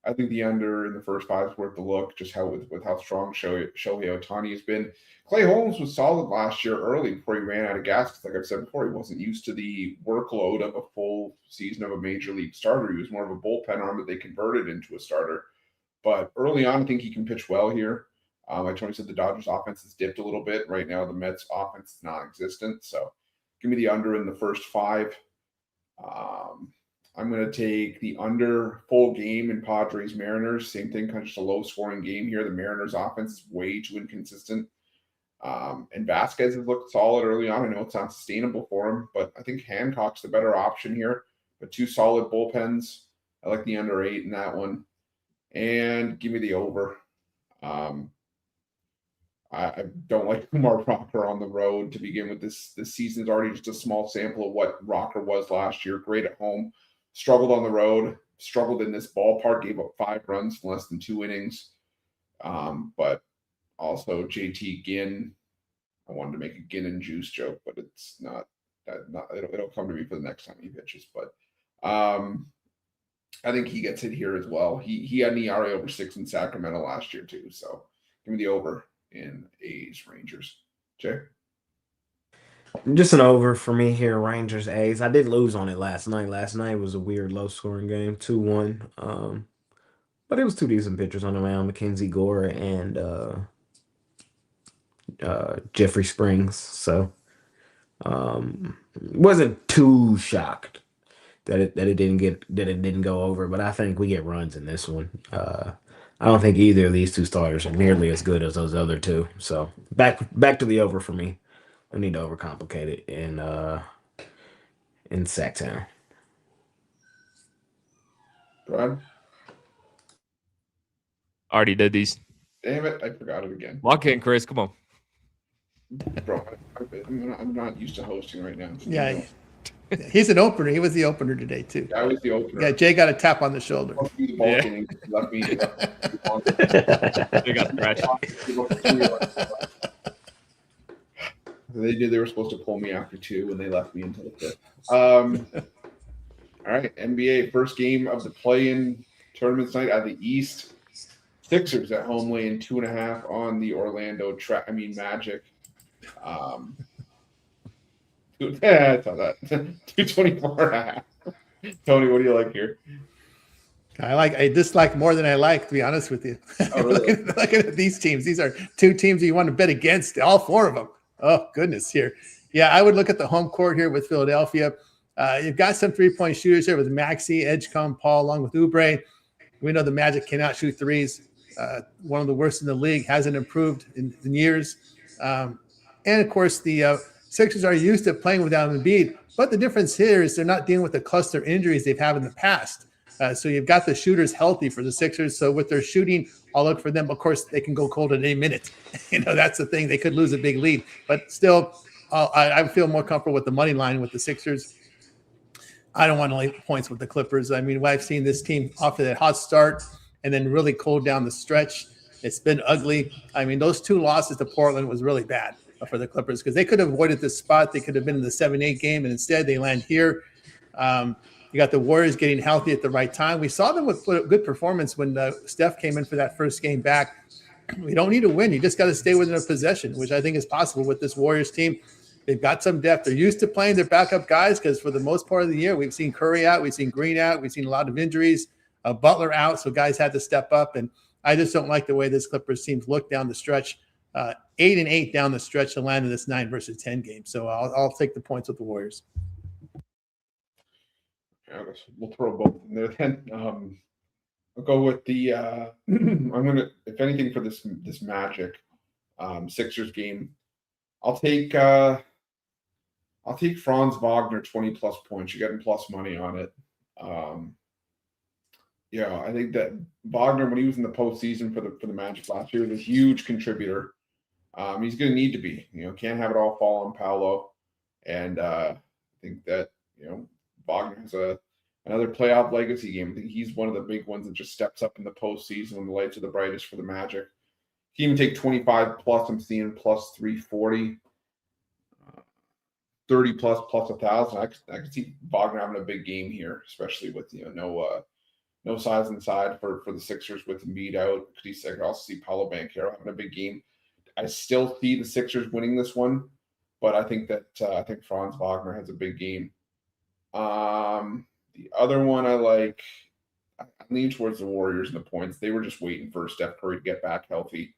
I think the under in the first 5 is worth the look, just with how strong Shohei Ohtani has been. Clay Holmes was solid last year early before he ran out of gas. Because like I've said before, he wasn't used to the workload of a full season of a major league starter. He was more of a bullpen arm that they converted into a starter. But early on, I think he can pitch well here. Like Tony said, the Dodgers offense has dipped a little bit. Right now, the Mets offense is non-existent. So give me the under in the first 5. I'm going to take the under full game in Padres Mariners. Same thing, kind of just a low scoring game here. The Mariners offense is way too inconsistent. And Vasquez has looked solid early on. I know it's not sustainable for him, but I think Hancock's the better option here. But 2 solid bullpens. I like the under 8 in that one. And give me the over. I don't like Kumar Rocker on the road to begin with. This season is already just a small sample of what Rocker was last year. Great at home, struggled on the road, struggled in this ballpark, gave up 5 runs in less than 2 innings. But also JT Ginn. I wanted to make a Ginn and juice joke, but it's not. It'll come to me for the next time he pitches. But I think he gets hit here as well. He had an ERA over 6 in Sacramento last year too. So give me the over in A's Rangers. Jay? Just an over for me here, Rangers A's. I did lose on it last night. Last night was a weird low scoring game, 2-1. But it was 2 decent pitchers on the mound, Mackenzie Gore and Jeffrey Springs. So wasn't too shocked that it didn't go over, but I think we get runs in this one. I don't think either of these 2 starters are nearly as good as those other 2. So back to the over for me. I need to overcomplicate it in Sacktown. Brad? Already did these. Damn it, I forgot it again. Lock in, Chris. Come on. Bro, I'm not used to hosting right now. Yeah, he's an opener. He was the opener today too. I was the opener. Yeah, Jay got a tap on the shoulder. Yeah. Left me. They got scratched. They did. They were supposed to pull me after 2, and they left me until the 5th. All right, NBA first game of the play-in tournament tonight out of the East. Sixers at home laying 2.5 on the Orlando Magic. Yeah, I saw that. 224.5. Tony, what do you like here? I dislike more than I like, to be honest with you. Oh, really? looking at these teams. These are 2 teams you want to bet against, all 4 of them. Oh, goodness, here. Yeah, I would look at the home court here with Philadelphia. You've got some 3-point shooters here with Maxey, Edgecombe, Paul, along with Oubre. We know the Magic cannot shoot threes. One of the worst in the league, hasn't improved in years. And, of course, the Sixers are used to playing without Embiid. But the difference here is they're not dealing with the cluster injuries they've had in the past. So you've got the shooters healthy for the Sixers. So with their shooting, I'll look for them. Of course, they can go cold at any minute. That's the thing. They could lose a big lead. But still, I feel more comfortable with the money line with the Sixers. I don't want to lay points with the Clippers. I mean, I've seen this team off to that hot start and then really cold down the stretch. It's been ugly. I mean, those 2 losses to Portland was really bad for the Clippers because they could have avoided this spot. They could have been in the 7-8 game, and instead they land here. You got the Warriors getting healthy at the right time. We saw them with good performance when Steph came in for that first game back. We don't need to win. You just got to stay within a possession, which I think is possible with this Warriors team. They've got some depth. They're used to playing their backup guys because for the most part of the year, we've seen Curry out, we've seen Green out, we've seen a lot of injuries, Butler out, so guys had to step up. And I just don't like the way this Clippers teams look down the stretch. 8-8 down the stretch to land in this 9 versus 10 game. So I'll take the points with the Warriors. I guess we'll throw both in there then. I'll go with the I'm gonna, if anything, for this Magic Sixers game, I'll take Franz Wagner 20+ points. You're getting plus money on it. Yeah, I think that Wagner, when he was in the postseason for the Magic last year, was a huge contributor. He's going to need to be. Can't have it all fall on Paolo. And I think that Wagner has another playoff legacy game. I think he's one of the big ones that just steps up in the postseason when the lights are the brightest for the Magic. He can even take 25+. I'm seeing plus 340, 30+ plus 1,000. I could see Wagner having a big game here, especially with no size inside for the Sixers with Embiid out. I could also see Paolo Banchero having a big game. I still see the Sixers winning this one, but I think that Franz Wagner has a big game. The other one I lean towards the Warriors and the points. They were just waiting for Steph Curry to get back healthy.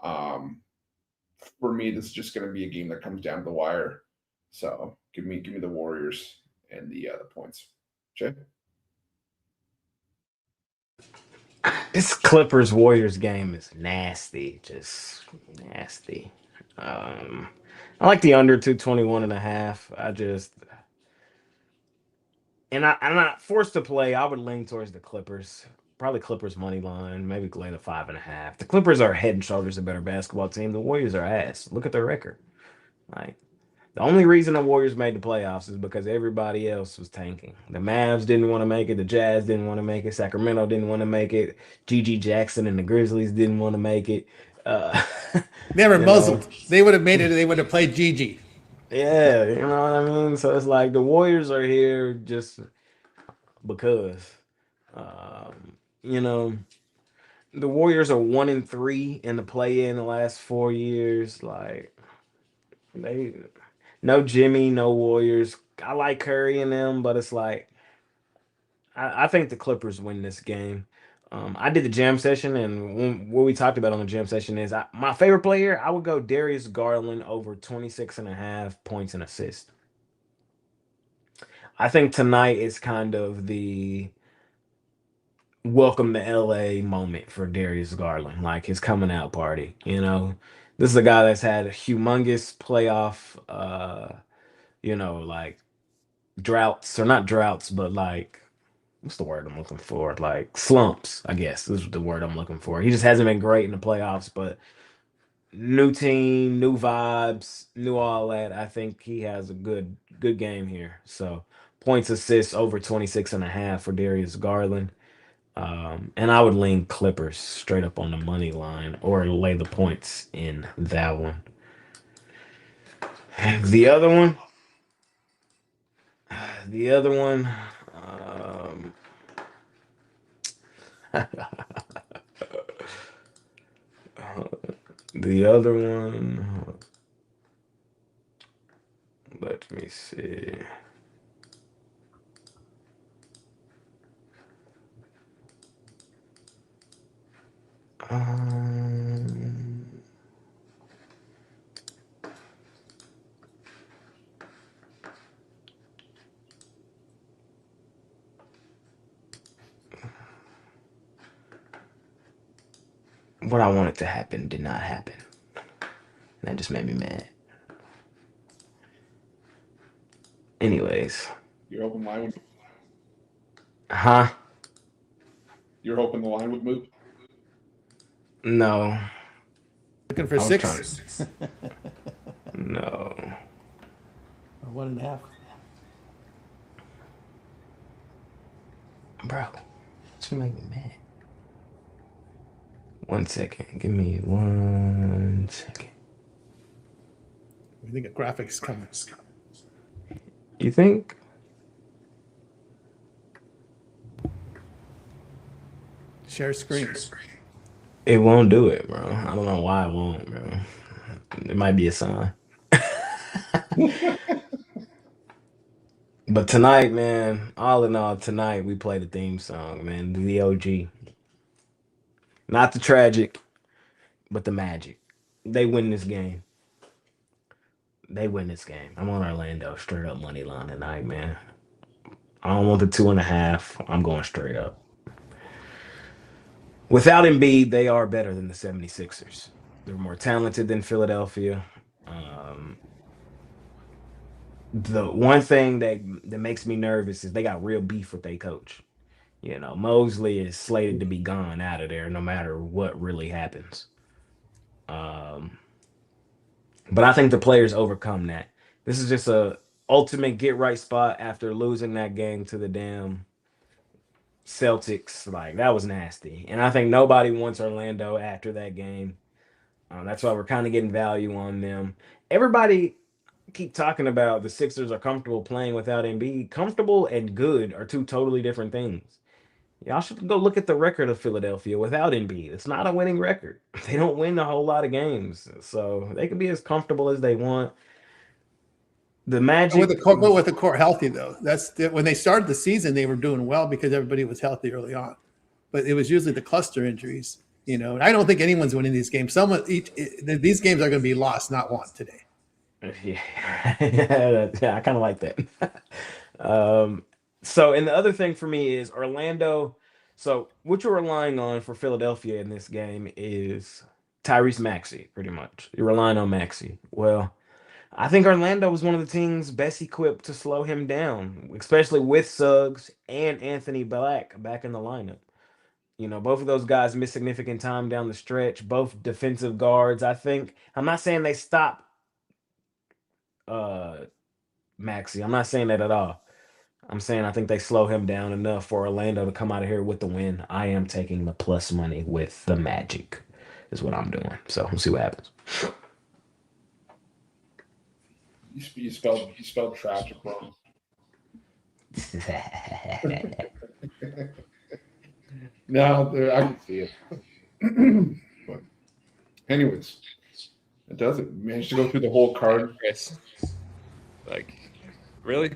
For me, this is just going to be a game that comes down to the wire. So give me the Warriors and the points. Jay? This Clippers Warriors game is nasty, just nasty. I like the under 221.5. I'm not forced to play. I would lean towards the Clippers. Probably Clippers money line, maybe lay the 5.5. The Clippers are head and shoulders a better basketball team. The Warriors are ass. Look at their record. Like, the only reason the Warriors made the playoffs is because everybody else was tanking. The Mavs didn't want to make it. The Jazz didn't want to make it. Sacramento didn't want to make it. G.G. Jackson and the Grizzlies didn't want to make it. They were you muzzled. know. They would have made it. They would have played Gigi. Yeah, you know what I mean? So it's like the Warriors are here just because. You know, the Warriors are 1-3 in the play-in the last 4 years. Like, they no Jimmy, no Warriors. I like Curry and them, but it's like I think the Clippers win this game. I did the jam session, and what we talked about on the jam session is my favorite player. I would go Darius Garland over 26.5 points and assists. I think tonight is kind of the welcome to LA moment for Darius Garland, like his coming out party. You know, this is a guy that's had a humongous playoff, like droughts, or not droughts, but like, what's the word I'm looking for? Like slumps, I guess this is the word I'm looking for. He just hasn't been great in the playoffs, but new team, new vibes, new all that. I think he has a good game here. So points, assists over 26.5 for Darius Garland. And I would lean Clippers straight up on the money line or lay the points in that one. The other one, the other one, let me see. What I wanted to happen did not happen. That just made me mad. Anyways. You're hoping line would. Huh? You're hoping the line would move. No. Looking for 6. No. Or 1.5. Bro, it's gonna make me mad. 1 second. Give me 1 second. I think a graphics coming. You think? Share screen. It won't do it, bro. I don't know why it won't, bro. It might be a sign. But tonight, man, all in all, tonight we play the theme song, man. The OG. Not the tragic, but the magic. They win this game. I'm on Orlando, straight up money line tonight, man. I don't want the 2.5. I'm going straight up. Without Embiid, they are better than the 76ers. They're more talented than Philadelphia. The one thing that makes me nervous is they got real beef with their coach. You know, Mosley is slated to be gone out of there no matter what really happens. But I think the players overcome that. This is just a ultimate get right spot after losing that game to the damn Celtics. Like, that was nasty. And I think nobody wants Orlando after that game. That's why we're kind of getting value on them. Everybody keep talking about the Sixers are comfortable playing without Embiid. Comfortable and good are two totally different things. Y'all should go look at the record of Philadelphia without Embiid. It's not a winning record. They don't win a whole lot of games. So they can be as comfortable as they want. The Magic With the core healthy, though. When they started the season, they were doing well because everybody was healthy early on. But it was usually the cluster injuries. You know, I don't think anyone's winning these games. These games are going to be lost, not won today. Yeah, yeah, I kind of like that. So, and the other thing for me is Orlando. So, what you're relying on for Philadelphia in this game is Tyrese Maxey, pretty much. You're relying on Maxey. Well, I think Orlando was one of the teams best equipped to slow him down, especially with Suggs and Anthony Black back in the lineup. Both of those guys missed significant time down the stretch, both defensive guards. I think I'm not saying they stop uh Maxi. I'm not saying that at all. I'm saying I think they slow him down enough for Orlando to come out of here with the win. I am taking the plus money with the Magic, is what I'm doing. So we'll see what happens. You spelled tragic wrong. No, I can see it. But anyways, it doesn't manage to go through the whole card. Chris. Like, really?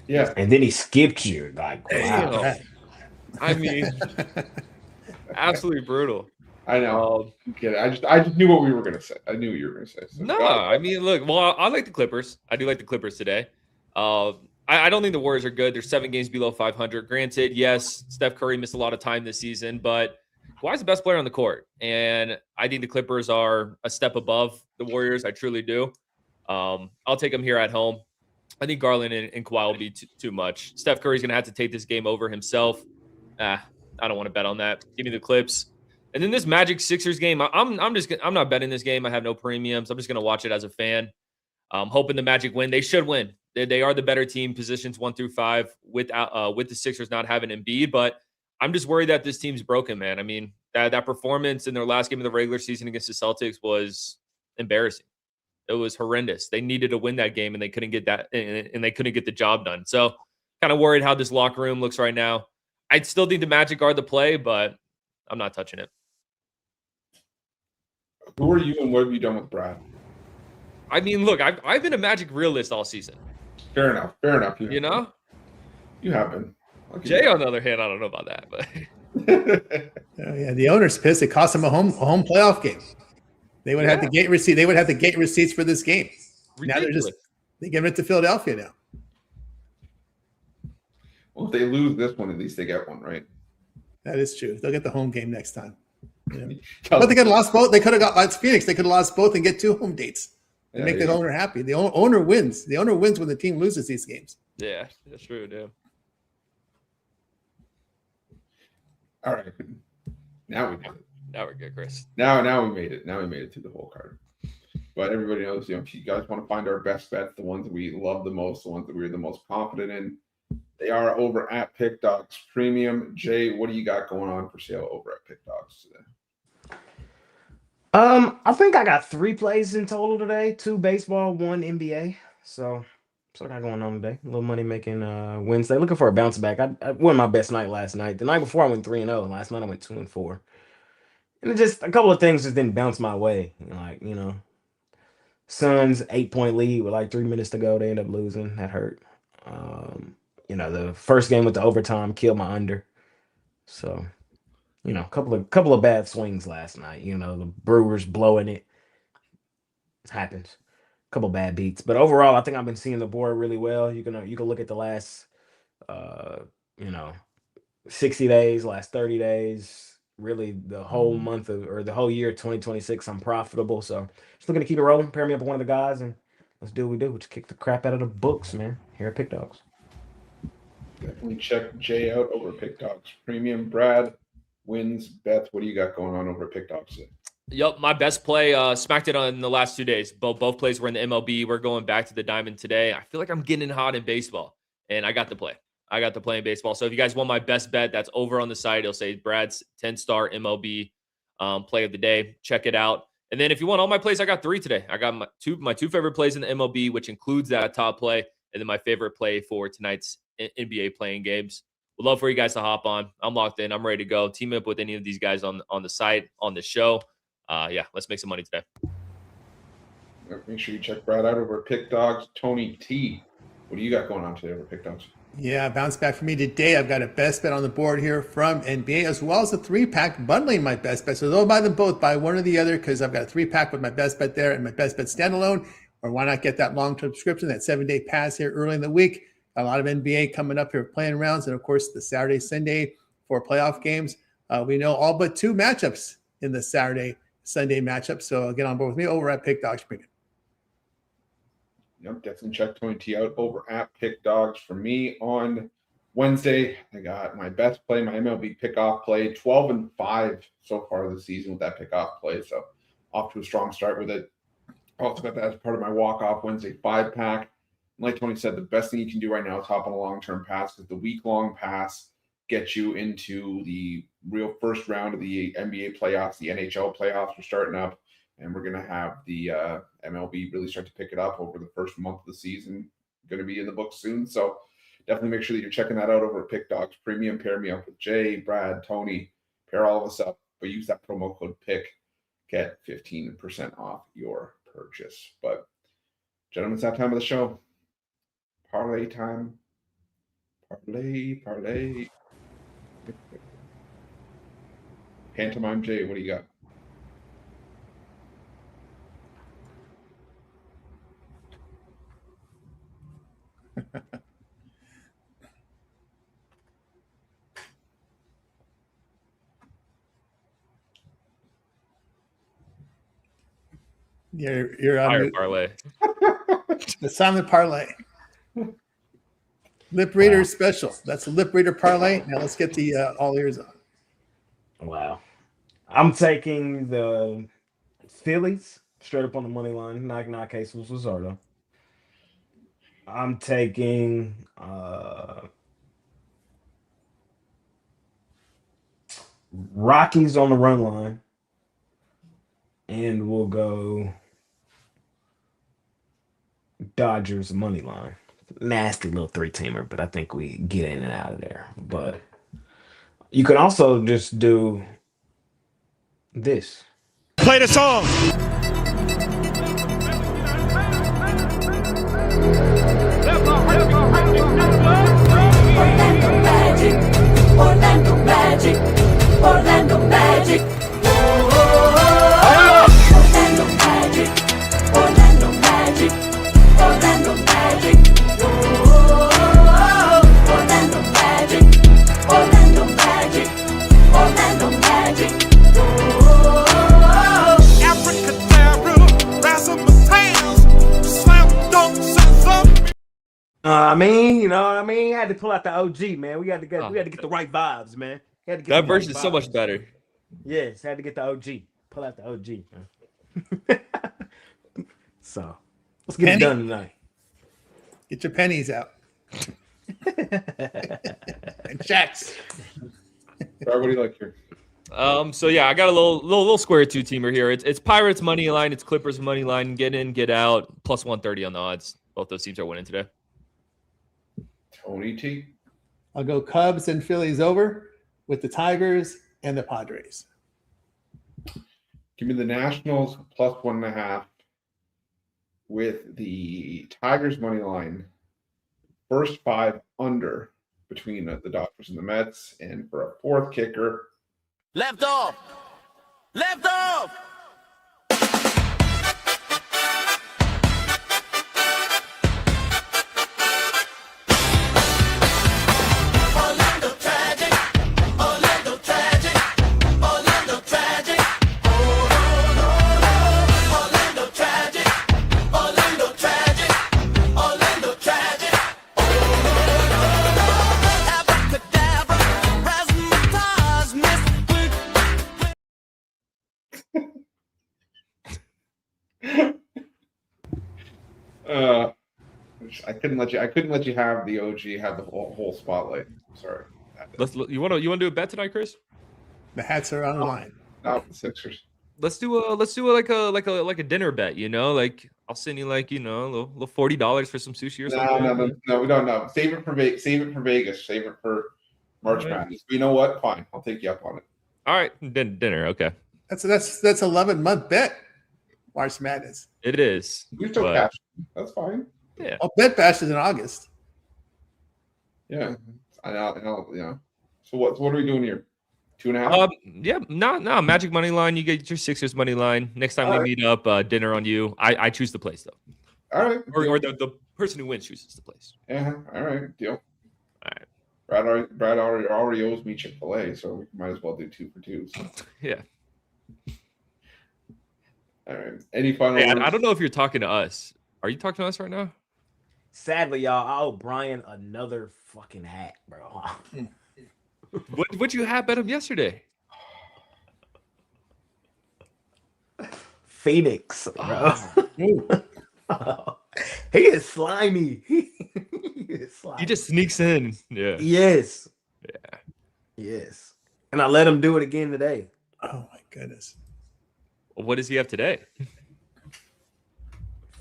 Yeah. And then he skipped you. Like, wow. Damn. I mean, absolutely brutal. I know. Get it. I just knew what we were gonna say. I knew what you were gonna say. So No, I mean, look. Well, I like the Clippers. I do like the Clippers today. I don't think the Warriors are good. They're 7 games below 500. Granted, yes, Steph Curry missed a lot of time this season, but Kawhi's the best player on the court, and I think the Clippers are a step above the Warriors. I truly do. I'll take them here at home. I think Garland and Kawhi will be too much. Steph Curry's going to have to take this game over himself. I don't want to bet on that. Give me the Clips. And then this Magic Sixers game, I'm not betting this game. I have no premiums. I'm just going to watch it as a fan. I'm hoping the Magic win. They should win. They are the better team, positions 1 through 5, with the Sixers not having Embiid. But I'm just worried that this team's broken, man. I mean, that performance in their last game of the regular season against the Celtics was embarrassing. It was horrendous. They needed to win that game, and they couldn't get that, and they couldn't get the job done. So, kind of worried how this locker room looks right now. I still think the Magic are the play, but I'm not touching it. Who are you, and what have you done with Brad? I mean, look, I've been a Magic realist all season. Fair enough. You know, you have been. Jay, on the other hand, I don't know about that, but Oh, yeah, the owner's pissed. It cost them a home playoff game. They would have the gate receipt. They would have the gate receipts for this game. ridiculous. Now they give it to Philadelphia now. Well, if they lose this one, at least they get one, right? That is true. They'll get the home game next time. Yeah. But they could have lost both. They could have got like Phoenix. They could have lost both and get 2 home dates and make the owner happy. The owner wins. The owner wins when the team loses these games. Yeah, that's true, dude. All right. Now we did it. Now we're good, Chris. Now we made it. Now we made it through the whole card. But everybody knows, if you guys want to find our best bets, the ones that we love the most, the ones that we're the most confident in, they are over at PickDawgz Premium. Jay, what do you got going on for sale over at PickDawgz today? I think I got 3 plays in total today: 2 baseball, 1 NBA. So I got going on today. A little money making Wednesday. Looking for a bounce back. I won my best night last night. The night before I went 3-0. Last night I went 2-4. And just a couple of things just didn't bounce my way. Like, Suns 8-point lead with like 3 minutes to go. They end up losing. That hurt. The first game with the overtime killed my under. So, couple of bad swings last night. The Brewers blowing it. It happens. Couple bad beats. But overall, I think I've been seeing the board really well. You can look at the last 60 days, last 30 days. Really, the whole month or the whole year 2026, I'm profitable. So just looking to keep it rolling, pair me up with one of the guys, and let's do what we do. Just kick the crap out of the books, man. Here at Pick Dawgz. Definitely check Jay out over at PickDawgz Premium. Brad, wins, Beth, what do you got going on over at PickDawgz today? Yep, my best play, smacked it on the last 2 days. Both plays were in the MLB. We're going back to the diamond today. I feel like I'm getting hot in baseball, and I got the play. I got to play in baseball. So if you guys want my best bet, that's over on the site. It'll say Brad's 10-star MLB play of the day. Check it out. And then if you want all my plays, I got 3 today. I got my two favorite plays in the MLB, which includes that top play, and then my favorite play for tonight's NBA playing games. Would love for you guys to hop on. I'm locked in. I'm ready to go. Team up with any of these guys on the site, on the show. Let's make some money today. Make sure you check Brad out over at PickDawgz. Tony T, what do you got going on today over at PickDawgz? Yeah, bounce back for me today. I've got a best bet on the board here from NBA, as well as a 3-pack bundling my best bet. So don't buy them both, buy one or the other, because I've got a 3-pack with my best bet there and my best bet standalone. or why not get that long-term subscription, that 7-day pass here early in the week? A lot of NBA coming up here playing rounds, and of course the Saturday, Sunday for playoff games. We know all but 2 matchups in the Saturday, Sunday matchup. So get on board with me over at PickDawgz Premium. Yep, definitely check Tony T out over at PickDawgz. For me on Wednesday, I got my best play, my MLB pickoff play, 12-5 so far this season with that pickoff play. So off to a strong start with it. Also got that as part of my walk-off Wednesday 5-pack. Like Tony said, the best thing you can do right now is hop on a long-term pass, because the week-long pass gets you into the real first round of the NBA playoffs. The NHL playoffs are starting up, and we're going to have the MLB really start to pick it up over the first month of the season. Going to be in the books soon. So definitely make sure that you're checking that out over at PickDawgz Premium. Pair me up with Jay, Brad, Tony. Pair all of us up. But use that promo code PICK. Get 15% off your purchase. But gentlemen, it's that time of the show. Parlay time. Parlay. Pantomime Jay, what do you got? You're on Fire parlay. the silent parlay. Lip reader special. That's a lip reader parlay. Now let's get the all ears on. Wow. I'm taking the Phillies straight up on the money line. Knock Jesus Luzardo. I'm taking Rockies on the run line. And we'll go Dodgers money line. Nasty little 3-teamer, but I think we get in and out of there. But you can also just do this. Play the song. Orlando Magic, Orlando Magic. Orlando Magic, Orlando Magic, Orlando Magic, Orlando Magic, Orlando Magic. Abracadabra, razzmatazz, slam dunk, scissor. I mean, you know what I mean? Had to pull out the OG, man. We had to get the right vibes, man. Had to get That the version right is so much vibes. better. Yes, had to get the OG. Pull out the OG, man. So let's get it done tonight. Get your pennies out. And checks. Sorry, what do you like here? So yeah, I got a little square 2-teamer here. It's Pirates money line, it's Clippers money line. Get in, get out. Plus 130 on the odds. Both those teams are winning today. Tony T. I'll go Cubs and Phillies over with the Tigers and the Padres. Give me the Nationals plus 1.5 with the Tigers money line. First 5 under between the Dodgers and the Mets. And for a 4th kicker, Left off. Left off. Orlando Tragic, Orlando Tragic, Orlando Tragic. Orlando Tragic, Orlando Tragic, Orlando Tragic. Abracadabra, razzmatazz, miss. I couldn't let you have the OG have the whole spotlight. Sorry. You want to do a bet tonight, Chris? The hats are on the line. Not the Sixers. Let's do a dinner bet. You know, like I'll send you like a little $40 for some sushi or something. No, we don't know. Save it for Vegas. Save it for March Madness. But you know what? Fine, I'll take you up on it. All right, dinner. Okay, That's 11-month bet. March Madness. it is. We still but- cash. That's fine. Yeah. Oh, Bet Bash is in August. Yeah, I know. Yeah. So what are we doing here? 2.5. Yeah, no, Magic money line. You get your Sixers money line. Next time we meet up, dinner on you. I choose the place though. All right. or the person who wins chooses the place. Yeah. All right. Deal. All right. Brad already owes me Chick-fil-A, so we might as well do 2 for 2. So. Yeah. All right. Any final Hey, words? I don't know if you're talking to us. Are you talking to us right now? Sadly, y'all, I owe Brian another fucking hat, bro. What'd you have bet him yesterday? Phoenix, bro. Oh. He is slimy. He is slimy. He just sneaks in. Yeah. Yes. Yeah. Yes. And I let him do it again today. Oh my goodness. What does he have today?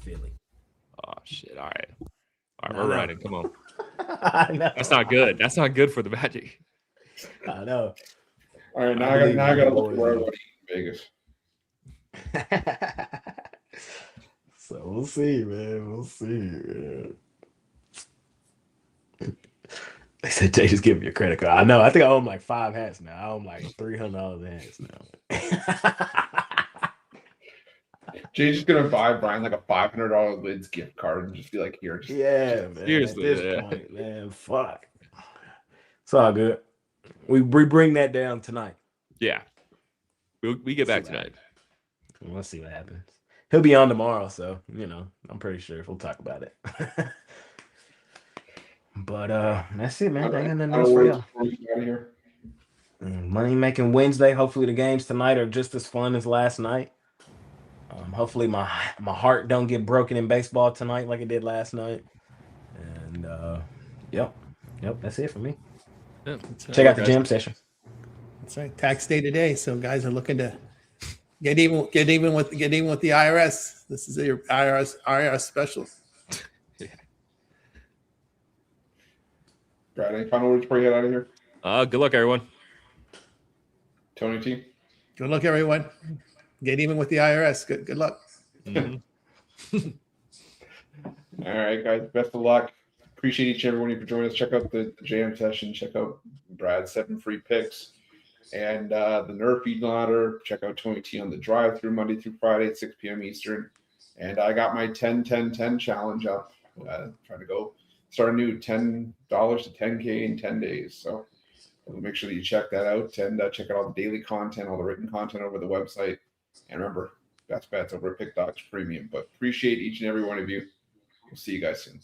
Philly. Oh shit! All right, all right, No, we're no. riding. Come on, I know. that's not good. That's not good for the Magic. I know. All right. I believe Now I in got to the look boys, where I though. want to eat in Vegas. So we'll see, man. We'll see, man. They said Jay just give me a credit card. I know. I think I owe him like 5 hats now. I owe him like $300 hats now. Jay's just gonna buy Brian like a $500 Lids gift card and just be like, "Here, just Yeah, man. Seriously, At this yeah. point, man, fuck. It's all good. We bring that down tonight. Yeah, we get back See what tonight. happens. Let's see what happens. He'll be on tomorrow, so I'm pretty sure we'll talk about it. But that's it, man. All There right. ain't nothing Final else for words y'all. before we get out of here. Money making Wednesday. Hopefully the games tonight are just as fun as last night. Hopefully my heart don't get broken in baseball tonight like it did last night. And yep, that's it for me. Yeah, Check out the gym session. That's right. Tax day today, so guys are looking to get even with the IRS. This is your IRS special. Brad, any final words before you get out of here? Good luck, everyone. Tony T. Good luck, everyone. Get even with the IRS. Good luck. Mhm. All right, guys. Best of luck. Appreciate each and every one of you for joining us. Check out the jam session. Check out Brad's 7 free picks and the Nerf Feed Ladder. Check out Tony T on the drive through Monday through Friday at 6 p.m. Eastern. And I got my 10-10-10 challenge up. Trying to go start a new $10 to 10K in 10 days. So make sure that you check that out and check out all the daily content, all the written content over the website. And remember, best bets over at PickDawgz Premium. But appreciate each and every one of you. We'll see you guys soon.